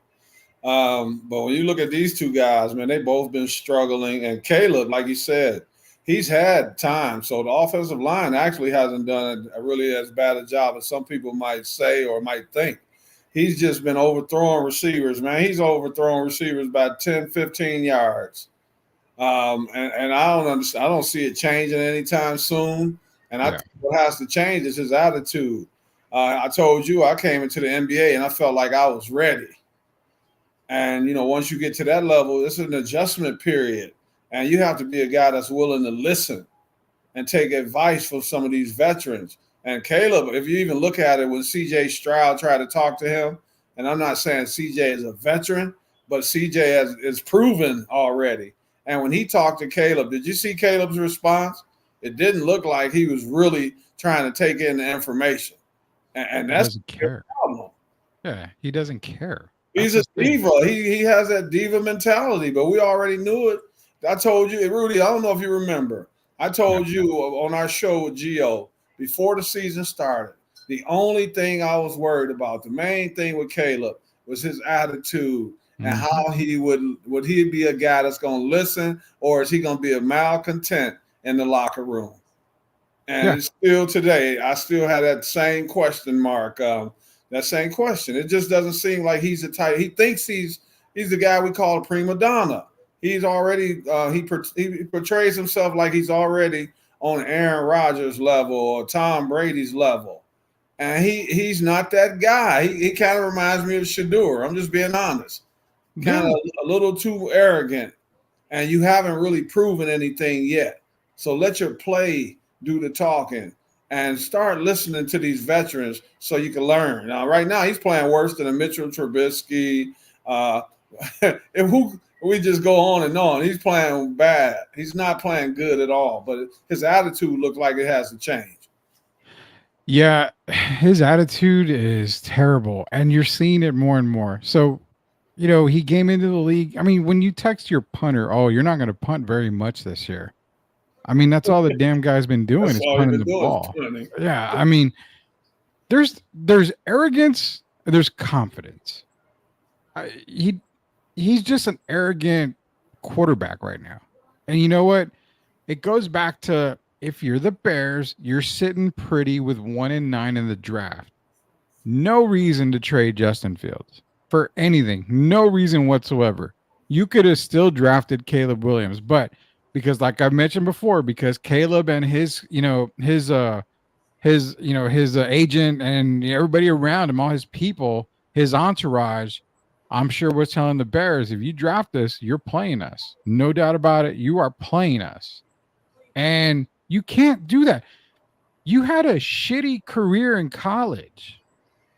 But when you look at these two guys, man, they both been struggling. And Caleb, like you said, he's had time. So the offensive line actually hasn't done really as bad a job as some people might say or might think. He's just been overthrowing receivers, man. He's overthrowing receivers by 10, 15 yards. And I don't understand. I don't see it changing anytime soon. And I think what has to change is his attitude. I told you I came into the NBA and I felt like I was ready. And, once you get to that level, it's an adjustment period. And you have to be a guy that's willing to listen and take advice from some of these veterans. And Caleb, if you even look at it, when CJ Stroud tried to talk to him, and I'm not saying CJ is a veteran, but CJ is proven already. And when he talked to Caleb, did you see Caleb's response? It didn't look like he was really trying to take in the information. And that's the problem. Yeah, he doesn't care. He's a diva. He has that diva mentality, but we already knew it. I told you, Rudy, I don't know if you remember. I told you on our show with Gio before the season started, the only thing I was worried about, the main thing with Caleb, was his attitude and how he would he be a guy that's going to listen, or is he going to be a malcontent in the locker room? And still today, I still have that same question mark. That same question. It just doesn't seem like he's the type. He thinks he's the guy we call a prima donna. He's already he portrays himself like he's already on Aaron Rodgers level or Tom Brady's level, and he's not that guy. He kind of reminds me of Shador. I'm just being honest. Kind of a little too arrogant, and you haven't really proven anything yet. So let your play do the talking and start listening to these veterans so you can learn. Now, right now, he's playing worse than a Mitchell Trubisky. We just go on and on. He's playing bad. He's not playing good at all, but his attitude looks like it has to change. Yeah, his attitude is terrible, and you're seeing it more and more. So, he came into the league. I mean, when you text your punter, oh, you're not going to punt very much this year. I mean, that's all the damn guy's been doing is punting the ball. Yeah, I mean, there's arrogance, there's confidence. He's just an arrogant quarterback right now. And you know what? It goes back to, if you're the Bears, you're sitting pretty with 1-9 in the draft. No reason to trade Justin Fields for anything. No reason whatsoever. You could have still drafted Caleb Williams, but because, like I mentioned before, because Caleb and his agent and everybody around him, all his people, his entourage, I'm sure was telling the Bears, if you draft us, you're playing us. No doubt about it. You are playing us. And you can't do that. You had a shitty career in college.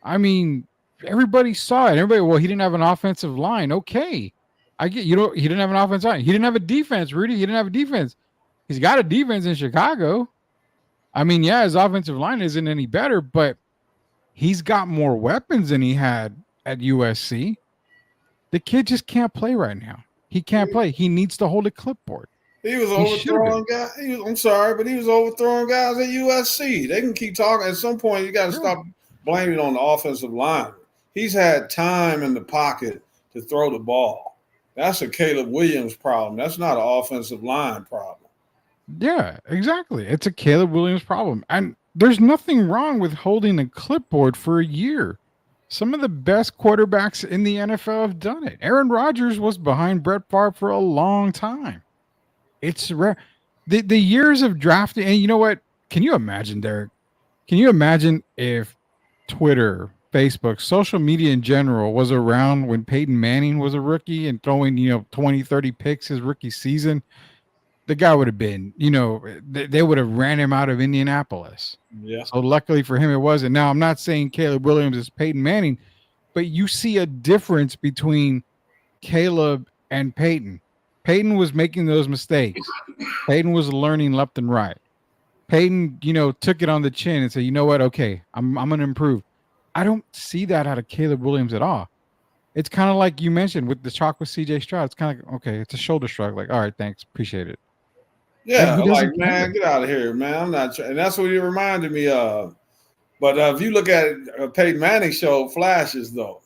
I mean, everybody saw it. Everybody, he didn't have an offensive line. Okay. I get, he didn't have an offensive line. He didn't have a defense, Rudy. He didn't have a defense. He's got a defense in Chicago. I mean, yeah, his offensive line isn't any better, but he's got more weapons than he had at USC. The kid just can't play right now. He can't play. He needs to hold a clipboard. He was overthrowing guys. I'm sorry, but he was overthrowing guys at USC. They can keep talking. At some point, you got to stop blaming on the offensive line. He's had time in the pocket to throw the ball. That's a Caleb Williams problem. That's not an offensive line problem. Yeah, exactly. It's a Caleb Williams problem. And there's nothing wrong with holding a clipboard for a year. Some of the best quarterbacks in the NFL have done it. Aaron Rodgers was behind Brett Favre for a long time. It's rare. The years of drafting, and you know what? Can you imagine, Derek? Can you imagine if Twitter, Facebook, social media in general was around when Peyton Manning was a rookie and throwing, 20, 30 picks his rookie season? The guy would have been, they would have ran him out of Indianapolis. Yeah. So luckily for him, it wasn't. Now, I'm not saying Caleb Williams is Peyton Manning, but you see a difference between Caleb and Peyton. Peyton was making those mistakes. Peyton was learning left and right. Peyton, took it on the chin and said, you know what? Okay, I'm going to improve. I don't see that out of Caleb Williams at all. It's kind of like you mentioned with the talk with CJ Stroud. It's kind of like, okay, it's a shoulder shrug. Like, all right, thanks. Appreciate it. Yeah, like, man, get out of here, man. I'm not, and that's what he reminded me of. But if you look at it, Peyton Manning showed flashes, though.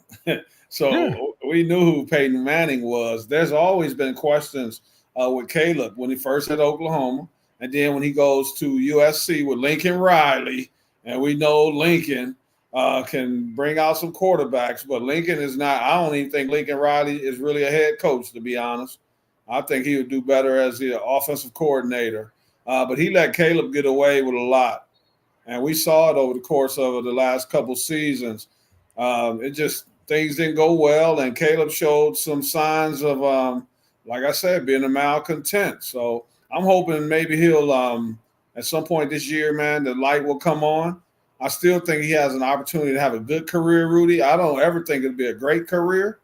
So we knew who Peyton Manning was. There's always been questions with Caleb when he first at Oklahoma, and then when he goes to USC with Lincoln Riley, and we know Lincoln can bring out some quarterbacks, but Lincoln is not. I don't even think Lincoln Riley is really a head coach, to be honest. I think he would do better as the offensive coordinator. But he let Caleb get away with a lot. And we saw it over the course of the last couple seasons. Things didn't go well, and Caleb showed some signs of, like I said, being a malcontent. So I'm hoping maybe he'll, at some point this year, man, the light will come on. I still think he has an opportunity to have a good career, Rudy. I don't ever think it'll be a great career.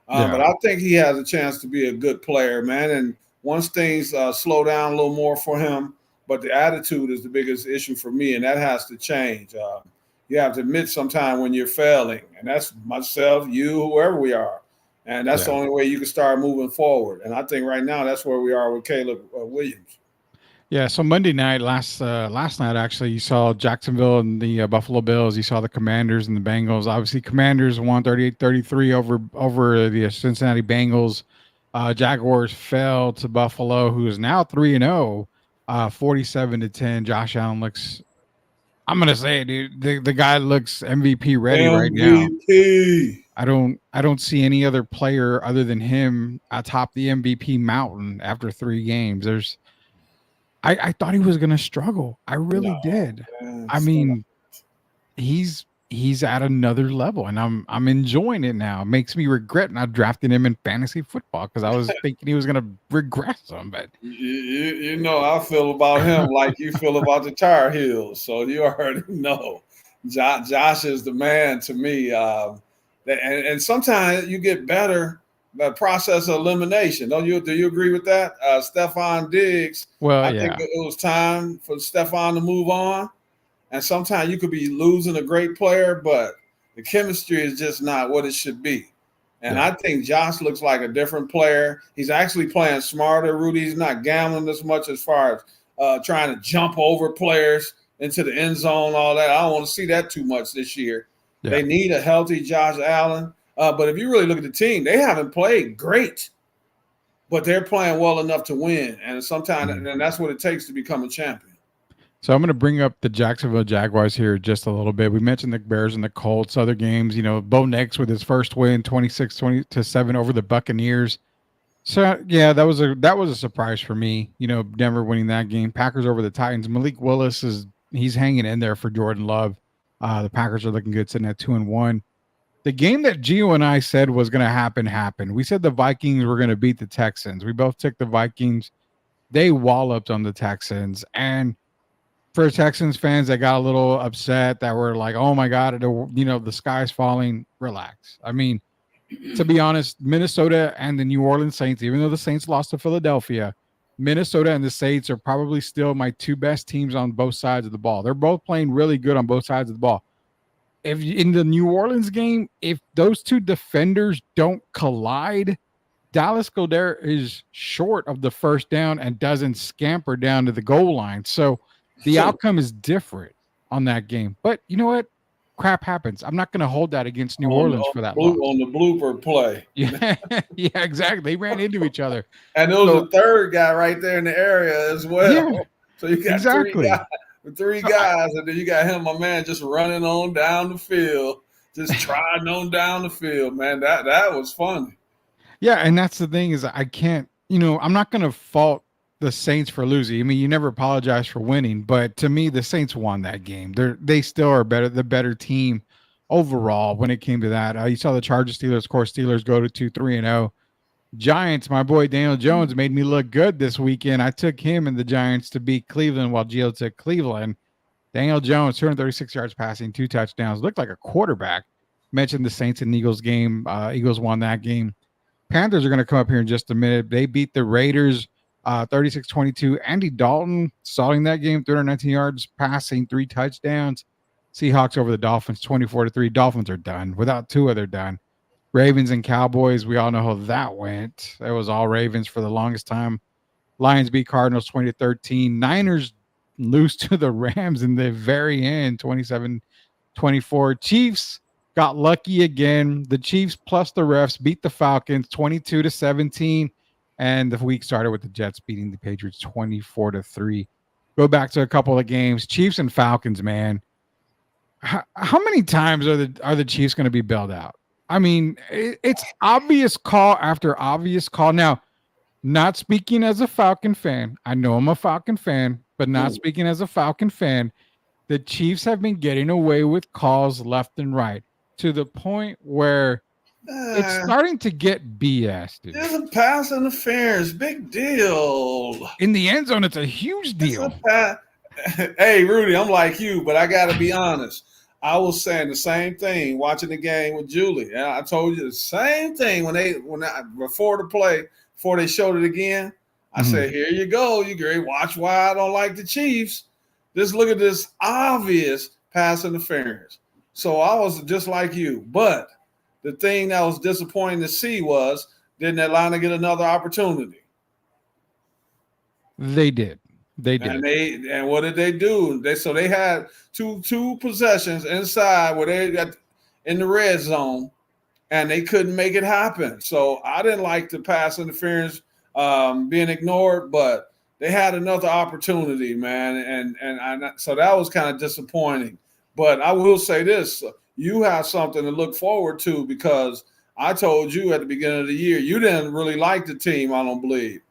But I think he has a chance to be a good player, man. And once things slow down a little more for him, but the attitude is the biggest issue for me, and that has to change. You have to admit sometime when you're failing, and that's myself, you, whoever we are. And that's the only way you can start moving forward. And I think right now that's where we are with Caleb Williams. Yeah, so Monday night, last night, actually, you saw Jacksonville and the Buffalo Bills. You saw the Commanders and the Bengals. Obviously, Commanders won 38-33 over the Cincinnati Bengals. Jaguars fell to Buffalo, who is now 3-0, 47-10. Josh Allen looks, I'm going to say it, dude, the guy looks MVP ready right now. I don't see any other player other than him atop the MVP mountain after 3 games. I thought he was going to struggle. I really did. I mean, he's at another level, and I'm enjoying it now. It makes me regret not drafting him in fantasy football because I was thinking he was going to regress some. But you know, I feel about him like you feel about the Tar Heels, so you already know. Josh is the man to me, and sometimes you get better. The process of elimination. Do you agree with that? Stephon Diggs. Well, I think it was time for Stephon to move on. And sometimes you could be losing a great player, but the chemistry is just not what it should be. And I think Josh looks like a different player. He's actually playing smarter, Rudy. He's not gambling as much as far as trying to jump over players into the end zone, all that. I don't want to see that too much this year. Yeah. They need a healthy Josh Allen. But if you really look at the team, they haven't played great, but they're playing well enough to win. And sometimes, and that's what it takes to become a champion. So I'm going to bring up the Jacksonville Jaguars here just a little bit. We mentioned the Bears and the Colts, other games. Bo Nix with his first win, 26-7 over the Buccaneers. So yeah, that was a surprise for me. Denver winning that game. Packers over the Titans. Malik Willis he's hanging in there for Jordan Love. The Packers are looking good, sitting at 2-1. The game that Gio and I said was going to happen happened. We said the Vikings were going to beat the Texans. We both took the Vikings. They walloped on the Texans. And for Texans fans that got a little upset, that were like, oh, my God, the sky's falling, relax. I mean, to be honest, Minnesota and the New Orleans Saints, even though the Saints lost to Philadelphia, Minnesota and the Saints are probably still my 2 best teams on both sides of the ball. They're both playing really good on both sides of the ball. If in the New Orleans game, if those 2 defenders don't collide, Dallas Goedert is short of the first down and doesn't scamper down to the goal line. So the outcome is different on that game. But you know what? Crap happens. I'm not going to hold that against New Orleans for that long. On the blooper play. Yeah, yeah, exactly. They ran into each other. And there was a third guy right there in the area as well. Yeah, so you got three guys, and then you got him, my man, just running on down the field, just trying on down the field, man. That was funny. Yeah, and that's the thing is I can't, I'm not going to fault the Saints for losing. I mean, you never apologize for winning, but to me, the Saints won that game. They still are the better team overall when it came to that. You saw the Chargers, Steelers. Of course, Steelers go to 2-3-0. Giants, my boy Daniel Jones made me look good this weekend. I took him and the Giants to beat Cleveland while Gio took Cleveland. Daniel Jones, 236 yards passing, 2 touchdowns. Looked like a quarterback. Mentioned the Saints and Eagles game. Eagles won that game. Panthers are going to come up here in just a minute. They beat the Raiders 36-22. Andy Dalton starting that game, 319 yards passing, 3 touchdowns. Seahawks over the Dolphins, 24-3. Dolphins are done. Without Tua, they're done. Ravens and Cowboys, we all know how that went. It was all Ravens for the longest time. Lions beat Cardinals 20-13. Niners lose to the Rams in the very end, 27-24. Chiefs got lucky again. The Chiefs plus the refs beat the Falcons 22-17. And the week started with the Jets beating the Patriots 24-3. Go back to a couple of games. Chiefs and Falcons, man. How many times are the Chiefs going to be bailed out? I mean, it's obvious call after obvious call. Now, not speaking as a Falcon fan. I know I'm a Falcon fan, but not speaking as a Falcon fan. The Chiefs have been getting away with calls left and right to the point where it's starting to get BS, dude. There's a pass interference. Big deal. In the end zone, it's a huge deal. Hey, Rudy, I'm like you, but I got to be honest. I was saying the same thing watching the game with Julie. And I told you the same thing before they showed it again. I said, here you go. You great. Watch why I don't like the Chiefs. Just look at this obvious pass interference. So I was just like you. But the thing that was disappointing to see was, didn't Atlanta get another opportunity? They did. They did. And what did they do? They had two possessions inside where they got in the red zone, and they couldn't make it happen. So I didn't like the pass interference being ignored, but they had another opportunity, man, so that was kind of disappointing. But I will say this: you have something to look forward to, because I told you at the beginning of the year you didn't really like the team, I don't believe.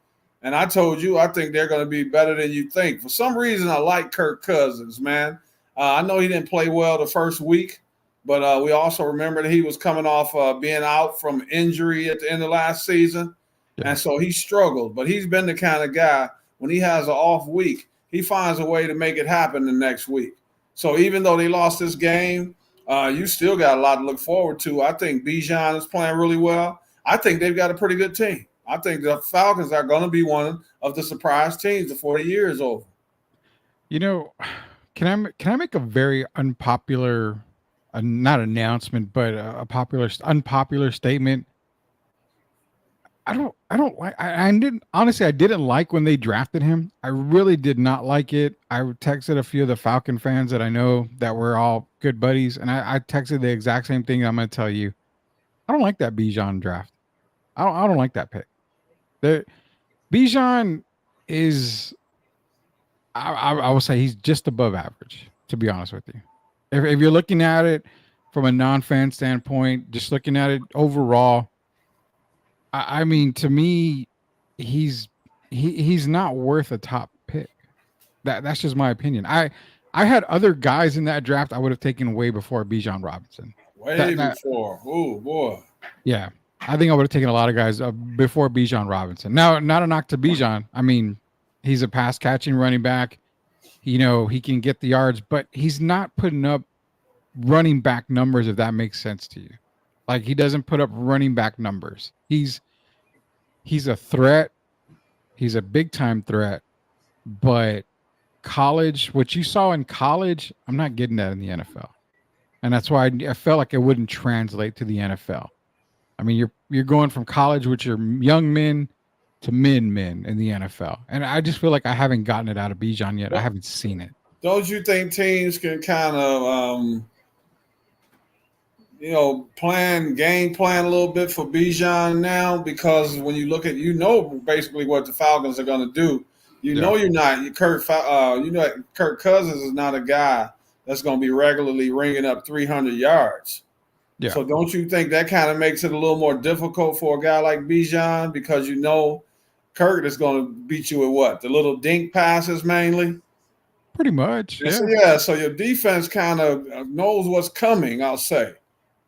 And I told you I think they're going to be better than you think. For some reason, I like Kirk Cousins, man. I know he didn't play well the first week, but we also remember that he was coming off being out from injury at the end of last season. Yeah. And so he struggled. But he's been the kind of guy, when he has an off week, he finds a way to make it happen the next week. So even though they lost this game, you still got a lot to look forward to. I think Bijan is playing really well. I think they've got a pretty good team. I think the Falcons are going to be one of the surprise teams before the year is over. Can I make a very unpopular, not announcement, but a unpopular statement? I didn't like when they drafted him. I really did not like it. I texted a few of the Falcon fans that I know that were all good buddies, and I texted the exact same thing I'm going to tell you. I don't like that Bijan draft. I don't like that pick. Bijan is, I will say he's just above average, to be honest with you. If you're looking at it from a non-fan standpoint, just looking at it overall, I mean, to me, he's not worth a top pick. That's just my opinion. I had other guys in that draft I would have taken way before Bijan Robinson. Before. Oh, boy. Yeah. I think I would have taken a lot of guys before Bijan Robinson. Now, not a knock to Bijan. I mean, he's a pass-catching running back. He can get the yards, but he's not putting up running back numbers, if that makes sense to you. Like, he doesn't put up running back numbers. He's a threat. He's a big-time threat. But college, what you saw in college, I'm not getting that in the NFL. And that's why I felt like it wouldn't translate to the NFL. I mean, you're going from college with your young men to men in the NFL, and I just feel like I haven't gotten it out of Bijan yet. I haven't seen it. Don't you think teams can kind of, game plan a little bit for Bijan now? Because when you look at, basically what the Falcons are going to do. Kirk Cousins is not a guy that's going to be regularly ringing up 300 yards. Yeah. So don't you think that kind of makes it a little more difficult for a guy like Bijan, because Kirk is going to beat you with what? The little dink passes mainly? Pretty much. So your defense kind of knows what's coming, I'll say.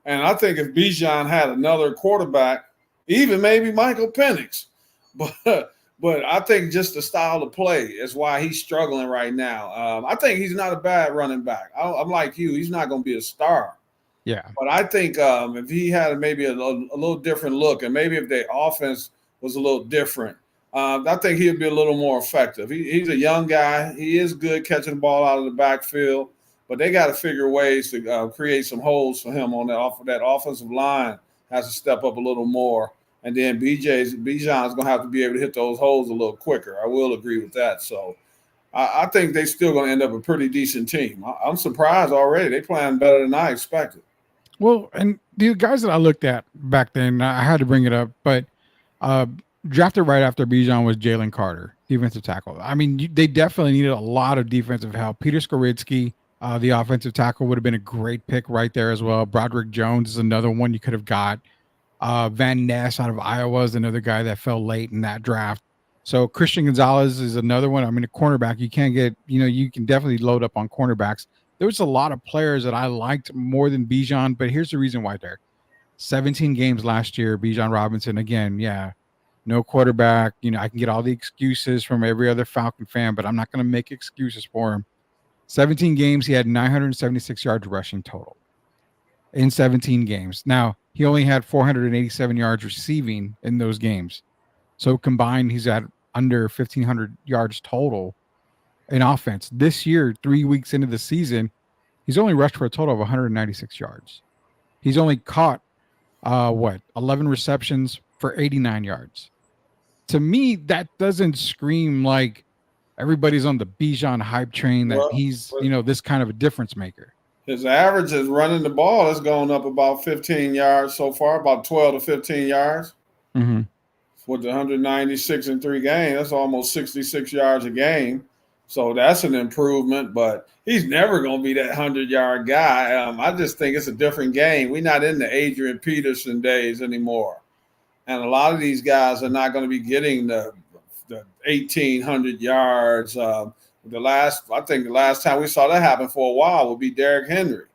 And I think if Bijan had another quarterback, even maybe Michael Penix, but I think just the style of play is why he's struggling right now. I think he's not a bad running back. I'm like you. He's not going to be a star. Yeah. But I think if he had maybe a little different look, and maybe if their offense was a little different, I think he'd be a little more effective. He's a young guy. He is good catching the ball out of the backfield, but they got to figure ways to create some holes for him on that offensive line. Has to step up a little more. And then Bijan's going to have to be able to hit those holes a little quicker. I will agree with that. So I think they're still going to end up a pretty decent team. I'm surprised already. They're playing better than I expected. Well, and the guys that I looked at back then, I had to bring it up, but drafted right after Bijan was Jalen Carter, defensive tackle. I mean, they definitely needed a lot of defensive help. Peter Skoronski, the offensive tackle, would have been a great pick right there as well. Broderick Jones is another one you could have got. Van Ness out of Iowa is another guy that fell late in that draft. So Christian Gonzalez is another one. I mean, a cornerback, you can't get, you can definitely load up on cornerbacks. There was a lot of players that I liked more than Bijan, but here's the reason why, Derek. 17 games last year, Bijan Robinson, again, no quarterback. I can get all the excuses from every other Falcon fan, but I'm not going to make excuses for him. 17 games, he had 976 yards rushing total in 17 games. Now, he only had 487 yards receiving in those games. So combined, he's at under 1,500 yards total in offense. This year, 3 weeks into the season, he's only rushed for a total of 196 yards. He's only caught, 11 receptions for 89 yards. To me, that doesn't scream like everybody's on the Bijan hype train, that he's, this kind of a difference maker. His average is running the ball has gone up about 15 yards so far, about 12 to 15 yards. Mm-hmm. With the 196 in 3 games, that's almost 66 yards a game. So that's an improvement, but he's never going to be that 100-yard guy. I just think it's a different game. We're not in the Adrian Peterson days anymore. And a lot of these guys are not going to be getting the 1,800 yards. I think the last time we saw that happen for a while would be Derrick Henry.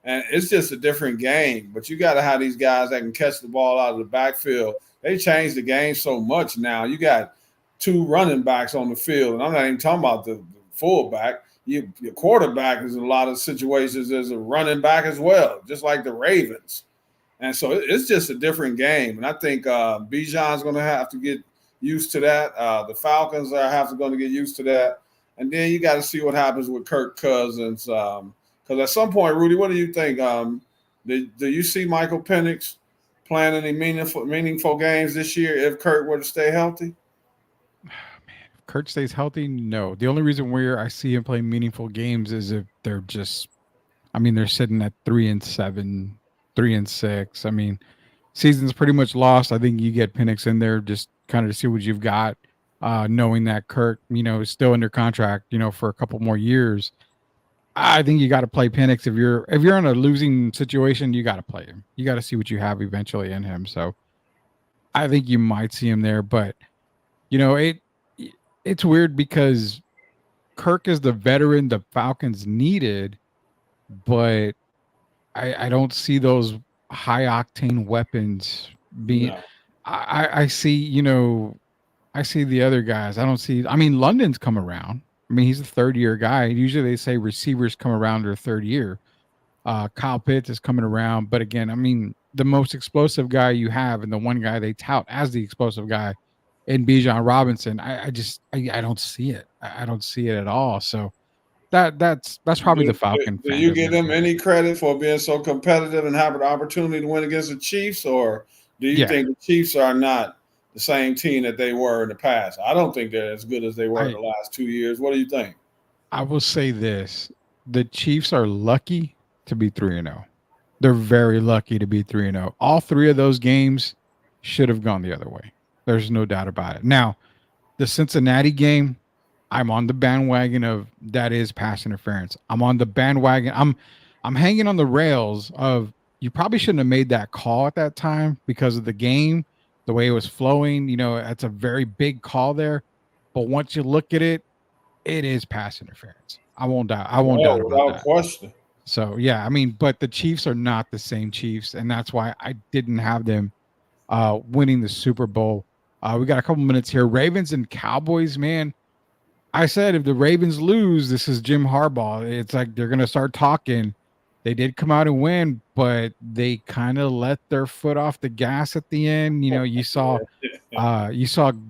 And it's just a different game. But you got to have these guys that can catch the ball out of the backfield. They changed the game so much now. You got 2 running backs on the field, and I'm not even talking about the fullback. Your quarterback is in a lot of situations as a running back as well, just like the Ravens. And so it's just a different game. And I think Bijan's going to have to get used to that. The Falcons are going to get used to that. And then you got to see what happens with Kirk Cousins. Because at some point, Rudy, what do you think? Do you see Michael Penix playing any meaningful games this year if Kirk were to stay healthy? If Kirk stays healthy, no. The only reason where I see him playing meaningful games is if they're they're sitting at 3-7, 3-6. I mean, season's pretty much lost. I think you get Penix in there just kind of to see what you've got. Knowing that Kirk, is still under contract, for a couple more years. I think you got to play Penix. If you're in a losing situation, you got to play him. You got to see what you have eventually in him. So I think you might see him there, but it's weird because Kirk is the veteran the Falcons needed, but I don't see those high octane weapons being. No. I see, I see the other guys. I don't see. London's come around. He's a 3rd-year guy. Usually they say receivers come around their 3rd year. Kyle Pitts is coming around. But again, the most explosive guy you have and the one guy they tout as the explosive guy in Bijan Robinson, I don't see it. I don't see it at all. So that's probably the Falcon. Do you give them any credit for being so competitive and having the opportunity to win against the Chiefs, or Do you think the Chiefs are not the same team that they were in the past? I don't think they're as good as they were in the last 2 years. What do you think? I will say this. The Chiefs are lucky to be 3-0. They're very lucky to be 3-0. All three of those games should have gone the other way. There's no doubt about it. Now, the Cincinnati game, I'm on the bandwagon of that is pass interference. I'm on the bandwagon. I'm hanging on the rails of you probably shouldn't have made that call at that time because of the game, the way it was flowing. You know, that's a very big call there. But once you look at it, it is pass interference. I won't doubt. I won't doubt about without question. So yeah, I mean, but the Chiefs are not the same Chiefs, and that's why I didn't have them winning the Super Bowl. We got a couple minutes here. Ravens and Cowboys, man. I said if the Ravens lose, this is Jim Harbaugh. It's like they're gonna start talking. They did come out and win, but they kind of let their foot off the gas at the end. You know, you saw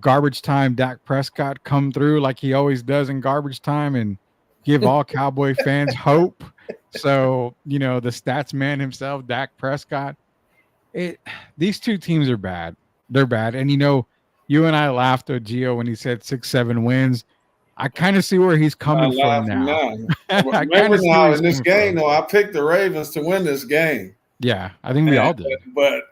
garbage time Dak Prescott come through like he always does in garbage time and give all Cowboy fans hope. So, you know, the stats man himself, Dak Prescott. These two teams are bad. They're bad. And, you know, you and I laughed at Gio when he said 6-7 wins. I kind of see where he's coming from now. Remember now in this game, though, I picked the Ravens to win this game. Yeah, I think we all did. But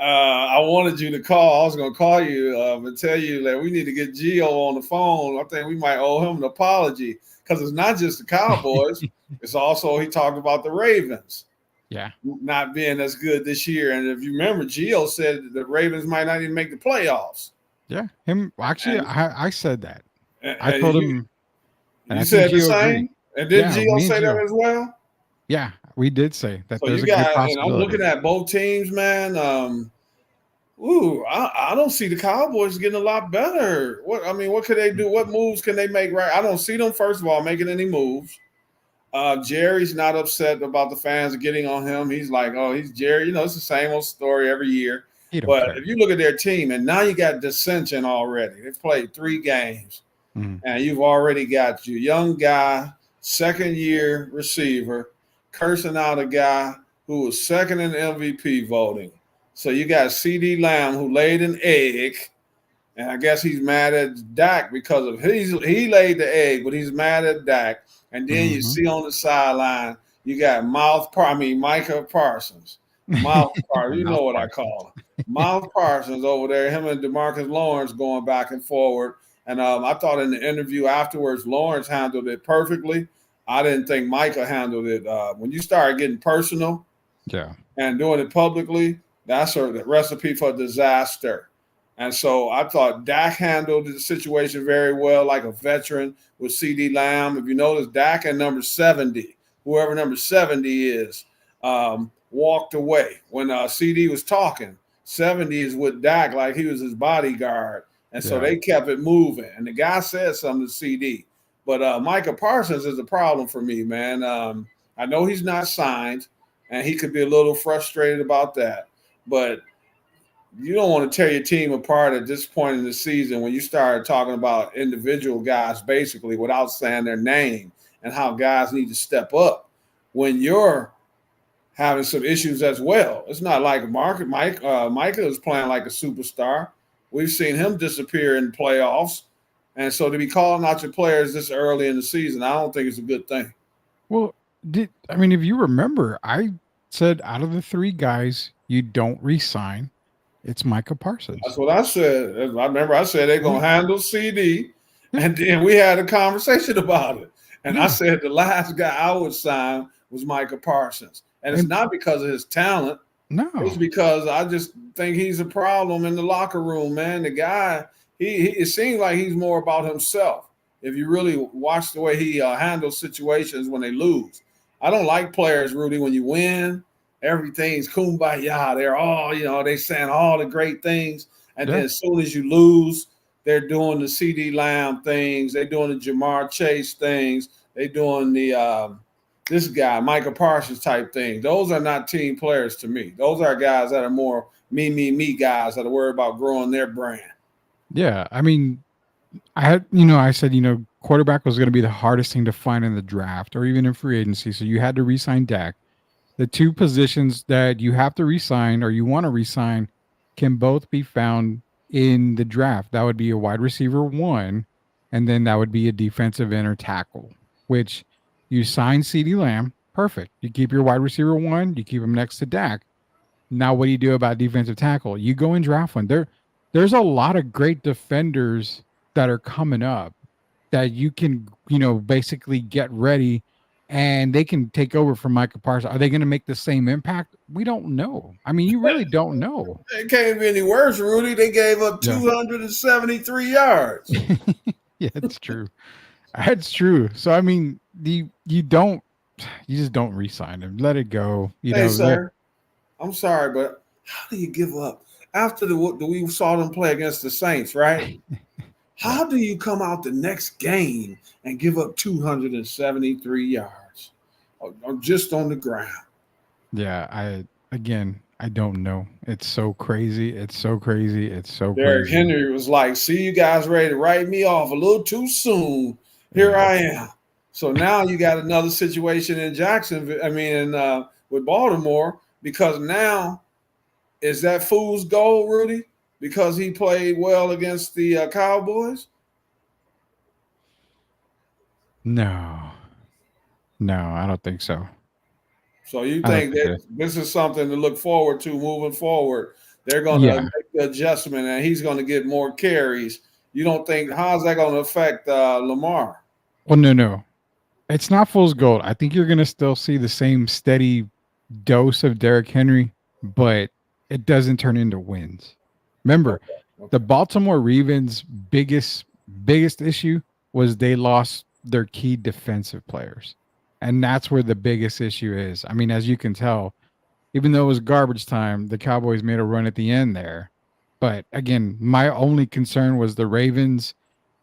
I wanted you to call. I was going to call you and tell you that we need to get Gio on the phone. I think we might owe him an apology because it's not just the Cowboys. It's also he talked about the Ravens. Yeah, not being as good this year. And if you remember, Gio said the Ravens might not even make the playoffs. Yeah, I said that. I told him. You said the same? And did Gio say that as well? Yeah, we did say that. So there's you a good got, possibility. and I'm looking at both teams, man. I don't see the Cowboys getting a lot better. What could they do? What moves can they make? Right, I don't see them. First of all, making any moves. Jerry's not upset about the fans getting on him. He's like, oh, he's Jerry. You know, it's the same old story every year. But if you look at their team, and now you got dissension already. They've played 3 games. And you've already got your young guy, second-year receiver, cursing out a guy who was second in MVP voting. So you got CD Lamb who laid an egg, and I guess he's mad at Dak because of he laid the egg, but he's mad at Dak. And then you see on the sideline, you got Micah Parsons. Mouth Parsons, you know what I call him. Mouth Parsons over there, him and DeMarcus Lawrence going back and forward. And I thought in the interview afterwards, Lawrence handled it perfectly. I didn't think Micah handled it. When you start getting personal and doing it publicly, that's a recipe for disaster. And so I thought Dak handled the situation very well, like a veteran with CD Lamb. If you notice, Dak and number 70, whoever number 70 is, walked away. When CD was talking, 70 is with Dak like he was his bodyguard. And so they kept it moving. And the guy said something to CD. But Micah Parsons is a problem for me, man. I know he's not signed, and he could be a little frustrated about that. But you don't want to tear your team apart at this point in the season when you start talking about individual guys basically without saying their name and how guys need to step up when you're having some issues as well. It's not like Micah is playing like a superstar. We've seen him disappear in playoffs. And so to be calling out your players this early in the season, I don't think it's a good thing. Well, if you remember, I said out of the 3 guys you don't re-sign, it's Micah Parsons. That's what I said. I remember I said they're going to handle CD, and then we had a conversation about it. And I said the last guy I would sign was Micah Parsons. And it's not because of his talent. No. It's because I just think he's a problem in the locker room, man. The guy, it seems like he's more about himself. If you really watch the way he handles situations when they lose. I don't like players, Rudy, when you win, everything's kumbaya. They're all, they saying all the great things. And then as soon as you lose, they're doing the CD Lamb things. They're doing the Jamar Chase things. They're doing the this guy, Micah Parsons type thing. Those are not team players to me. Those are guys that are more me guys that are worried about growing their brand. Yeah, I said, quarterback was going to be the hardest thing to find in the draft or even in free agency. So you had to re-sign Dak. The two positions that you have to resign or you want to resign can both be found in the draft. That would be a wide receiver 1, and then that would be a defensive end or tackle, which you sign CeeDee Lamb. Perfect. You keep your wide receiver 1, you keep him next to Dak. Now, what do you do about defensive tackle? You go and draft one. There's a lot of great defenders that are coming up that you can, basically get ready, and they can take over from Micah Parsons. Are they going to make the same impact? We don't know. I mean, you really don't know. It can't be any worse, Rudy. They gave up 273 yards. Yeah, it's true. That's true. So, I mean, you just don't re-sign him. Let it go. Hey, sir, I'm sorry, but how do you give up after we saw them play against the Saints, right? How do you come out the next game and give up 273 yards or just on the ground? Yeah, I don't know. It's so crazy. It's so crazy. Derrick Henry was like, see, you guys ready to write me off a little too soon. Here I am. So now you got another situation in Jacksonville, with Baltimore, because now is that fool's gold, Rudy? Because he played well against the Cowboys? No, I don't think so. So you think that this is something to look forward to moving forward? They're going to make the adjustment, and he's going to get more carries. You don't think – how's that going to affect Lamar? Well, no. It's not fool's gold. I think you're going to still see the same steady dose of Derrick Henry, but it doesn't turn into wins. Remember, the Baltimore Ravens' biggest issue was they lost their key defensive players. And that's where the biggest issue is. I mean, as you can tell, even though it was garbage time, the Cowboys made a run at the end there. But again, my only concern was the Ravens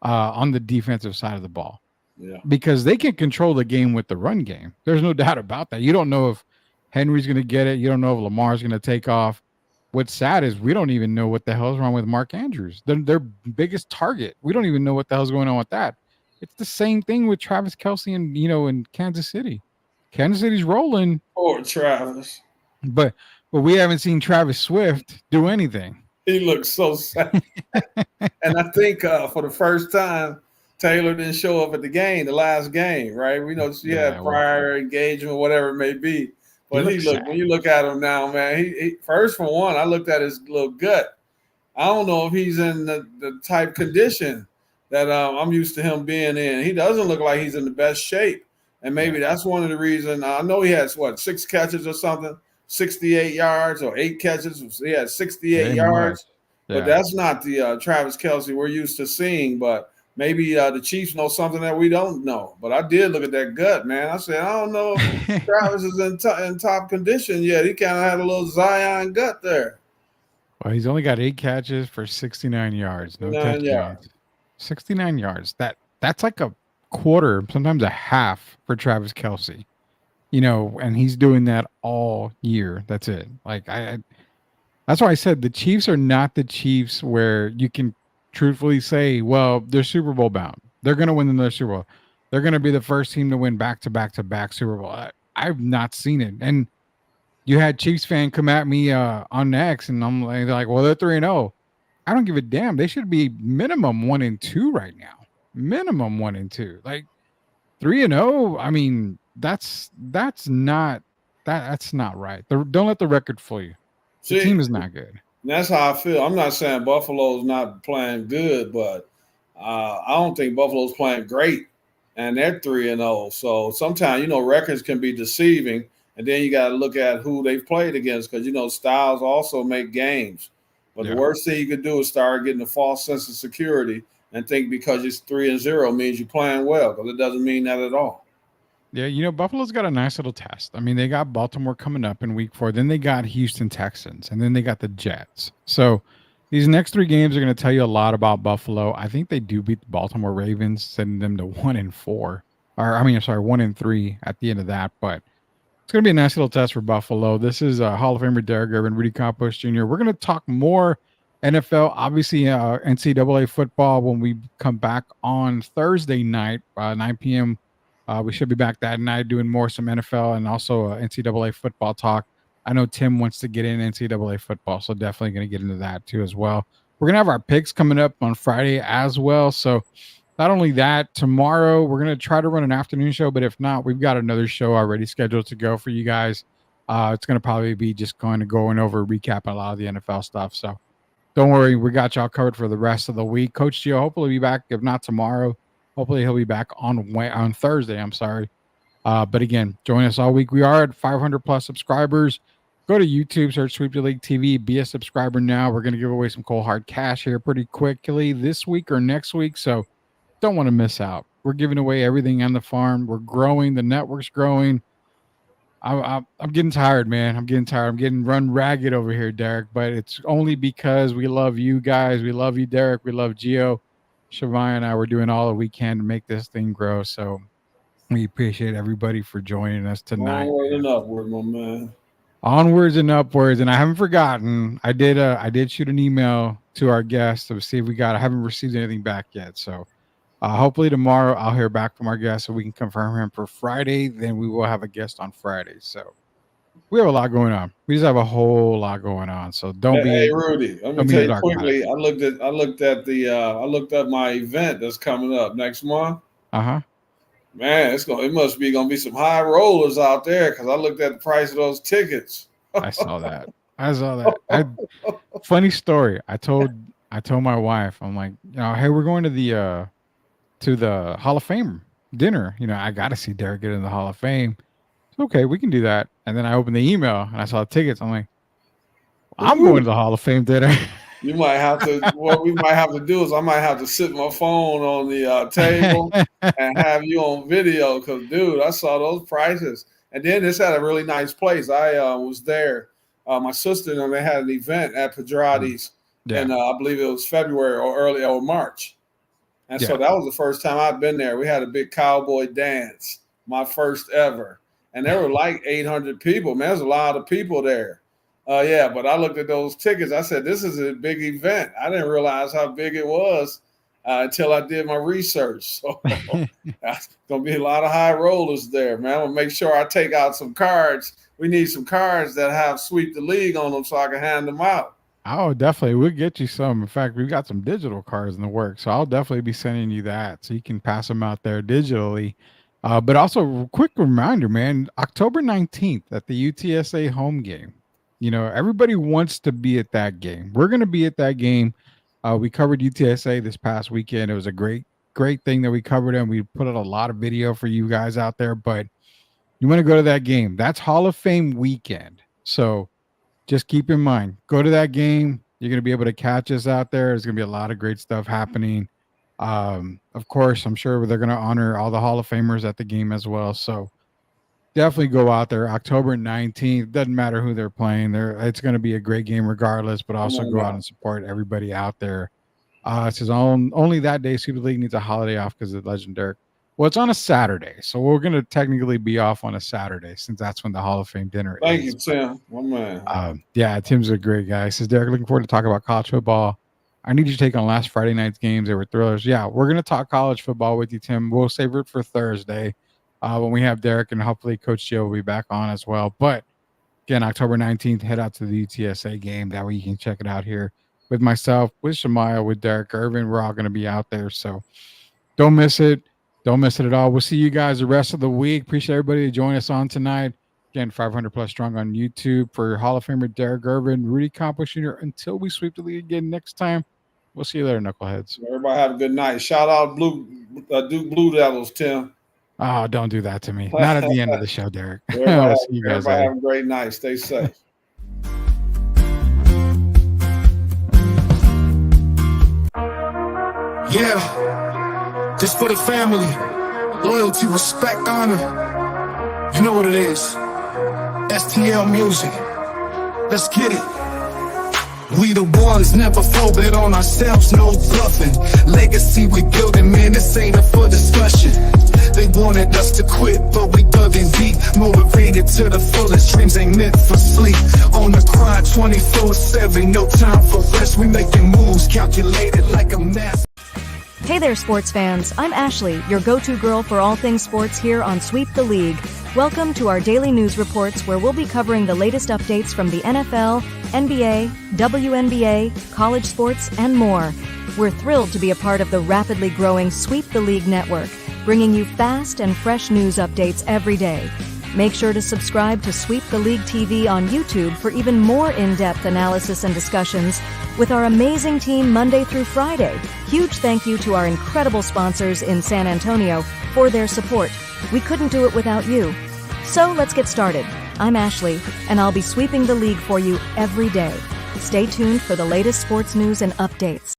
on the defensive side of the ball. Yeah. Because they can control the game with the run game. There's no doubt about that. You don't know if Henry's going to get it. You don't know if Lamar's going to take off. What's sad is we don't even know what the hell's wrong with Mark Andrews. Their biggest target. We don't even know what the hell's going on with that. It's the same thing with Travis Kelce and in Kansas City. Kansas City's rolling. Poor Travis. But we haven't seen Travis Swift do anything. He looks so sad. And I think for the first time, Taylor didn't show up at the last game, right? We know she had prior engagement, whatever it may be. But when you look at him now, man, he first for one, I looked at his little gut. I don't know if he's in the type condition that I'm used to him being in. He doesn't look like he's in the best shape. And maybe that's one of the reasons. I know he has, 6 catches or something, 68 yards or 8 catches. He had 68 yards. But that's not the Travis Kelce we're used to seeing. But maybe the Chiefs know something that we don't know. But I did look at that gut, man. I said, I don't know if Travis is in top condition yet. He kind of had a little Zion gut there. Well, he's only got 8 catches for 69 yards. No touchdowns. 69 yards. That's like a quarter, sometimes a half for Travis Kelce. And he's doing that all year. That's it. That's why I said the Chiefs are not the Chiefs where you can truthfully say, well, they're Super Bowl bound. They're going to win another Super Bowl. They're going to be the first team to win back-to-back Super Bowl. I've not seen it. And you had Chiefs fan come at me on X, and I'm like, well, they're 3-0. I don't give a damn. They should be minimum 1-2 right now. Minimum 1-2. 3-0. I mean, that's not right. Don't let the record fool you. The team is not good. That's how I feel. I'm not saying Buffalo's not playing good, but I don't think Buffalo's playing great, and they're 3-0. So sometimes records can be deceiving, and then you got to look at who they've played against because styles also make games. But the worst thing you could do is start getting a false sense of security and think because it's 3-0 means you're playing well, because it doesn't mean that at all. Yeah, Buffalo's got a nice little test. I mean, they got Baltimore coming up in week 4. Then they got Houston Texans, and then they got the Jets. So these next 3 games are going to tell you a lot about Buffalo. I think they do beat the Baltimore Ravens, sending them to 1-4. 1-3 at the end of that. But it's going to be a nice little test for Buffalo. This is Hall of Famer Derrick Irvin, Rudy Campos Jr. We're going to talk more NFL, obviously NCAA football when we come back on Thursday night, 9 p.m. We should be back that night doing some NFL and also NCAA football talk. I know Tim wants to get in NCAA football, so definitely going to get into that too as well. We're going to have our picks coming up on Friday as well. So not only that, tomorrow we're going to try to run an afternoon show, but if not, we've got another show already scheduled to go for you guys. It's going to probably be just going over, recapping a lot of the NFL stuff. So don't worry, we got y'all covered for the rest of the week. Coach Gio hopefully be back, if not tomorrow. Hopefully he'll be back on Thursday. But again, join us all week. We are at 500 plus subscribers. Go to YouTube, search Sweep the League TV. Be a subscriber now. We're going to give away some cold hard cash here pretty quickly this week or next week. So don't want to miss out. We're giving away everything on the farm. We're growing. The network's growing. I'm getting tired, man. I'm getting run ragged over here, Derek. But it's only because we love you guys. We love you, Derek. We love Gio. Shavaya and I were doing all that we can to make this thing grow. So we appreciate everybody for joining us tonight. Onward and upward, my man. Onwards and upwards. And I haven't forgotten. I did shoot an email to our guests to see if I haven't received anything back yet. So hopefully tomorrow I'll hear back from our guest so we can confirm him for Friday. Then we will have a guest on Friday. So we have a lot going on. We just have a whole lot going on. So don't be. Hey, Rudy, let me tell you quickly. I looked up my event that's coming up next month. Man, it must be gonna be some high rollers out there because I looked at the price of those tickets. I saw that. Funny story. I told my wife, I'm like, hey, we're going to the Hall of Fame dinner. I got to see Derek get in the Hall of Fame. Okay, we can do that. And then I opened the email and I saw the tickets. I'm like, I'm going to the Hall of Fame dinner. You might have to. What we might have to do is I might have to sit my phone on the table and have you on video because, dude, I saw those prices. And then this had a really nice place. I was there. My sister and they had an event at Pedrati's, and I believe it was February or March. And so that was the first time I'd been there. We had a big cowboy dance, my first ever. And there were like 800 people. Man, there's a lot of people there. But I looked at those tickets. I said, this is a big event. I didn't realize how big it was until I did my research. So that's going to be a lot of high rollers there, man. I'm going to make sure I take out some cards. We need some cards that have Sweep the League on them so I can hand them out. Oh, definitely. We'll get you some. In fact, we've got some digital cards in the works. So I'll definitely be sending you that so you can pass them out there digitally. But also, quick reminder, man, October 19th at the UTSA home game. Everybody wants to be at that game. We're going to be at that game. We covered UTSA this past weekend. It was a great thing that we covered, and we put out a lot of video for you guys out there. But you want to go to that game. That's Hall of Fame weekend. So just keep in mind, go to that game. You're going to be able to catch us out there. There's going to be a lot of great stuff happening. Of course, I'm sure they're going to honor all the Hall of Famers at the game as well. So definitely go out there October 19th. Doesn't matter who they're playing. It's going to be a great game regardless, but also go out and support everybody out there. It says only that day Super League needs a holiday off because of the legendary. Well, it's on a Saturday, so we're going to technically be off on a Saturday since that's when the Hall of Fame dinner Thank is. you, Tim. My man. Tim's a great guy. He says, Derek, looking forward to talk about college football. I need your take on last Friday night's games. They were thrillers. Yeah, we're going to talk college football with you, Tim. We'll save it for Thursday when we have Derek, and hopefully Coach Joe will be back on as well. But, again, October 19th, head out to the UTSA game. That way you can check it out here with myself, with Shamaya, with Derek Irvin. We're all going to be out there, so don't miss it. Don't miss it at all. We'll see you guys the rest of the week. Appreciate everybody to join us on tonight. Again, 500 plus strong on YouTube for Hall of Famer Derek Irvin, Rudy Campos Jr. Until we sweep the league again next time. We'll see you later, Knuckleheads. Everybody have a good night. Shout out Duke Blue Devils, Tim. Oh, don't do that to me. Not at the end of the show, Derek. Everybody, see you guys everybody have a great night. Stay safe. Yeah, this for the family. Loyalty, respect, honor. You know what it is. STL music. Let's get it. We the ones, never folded on ourselves, no bluffing. Legacy we building, man, this ain't up for discussion. They wanted us to quit, but we dug in deep. Motivated to the fullest, dreams ain't meant for sleep. On the grind 24/7, no time for rest. We making moves, calculated like a math. Hey there, sports fans. I'm Ashley, your go-to girl for all things sports here on Sweep the League. Welcome to our daily news reports where we'll be covering the latest updates from the NFL, NBA, WNBA, college sports, and more. We're thrilled to be a part of the rapidly growing Sweep the League network, bringing you fast and fresh news updates every day. Make sure to subscribe to Sweep the League TV on YouTube for even more in-depth analysis and discussions with our amazing team Monday through Friday. Huge thank you to our incredible sponsors in San Antonio for their support. We couldn't do it without you. So let's get started. I'm Ashley, and I'll be sweeping the league for you every day. Stay tuned for the latest sports news and updates.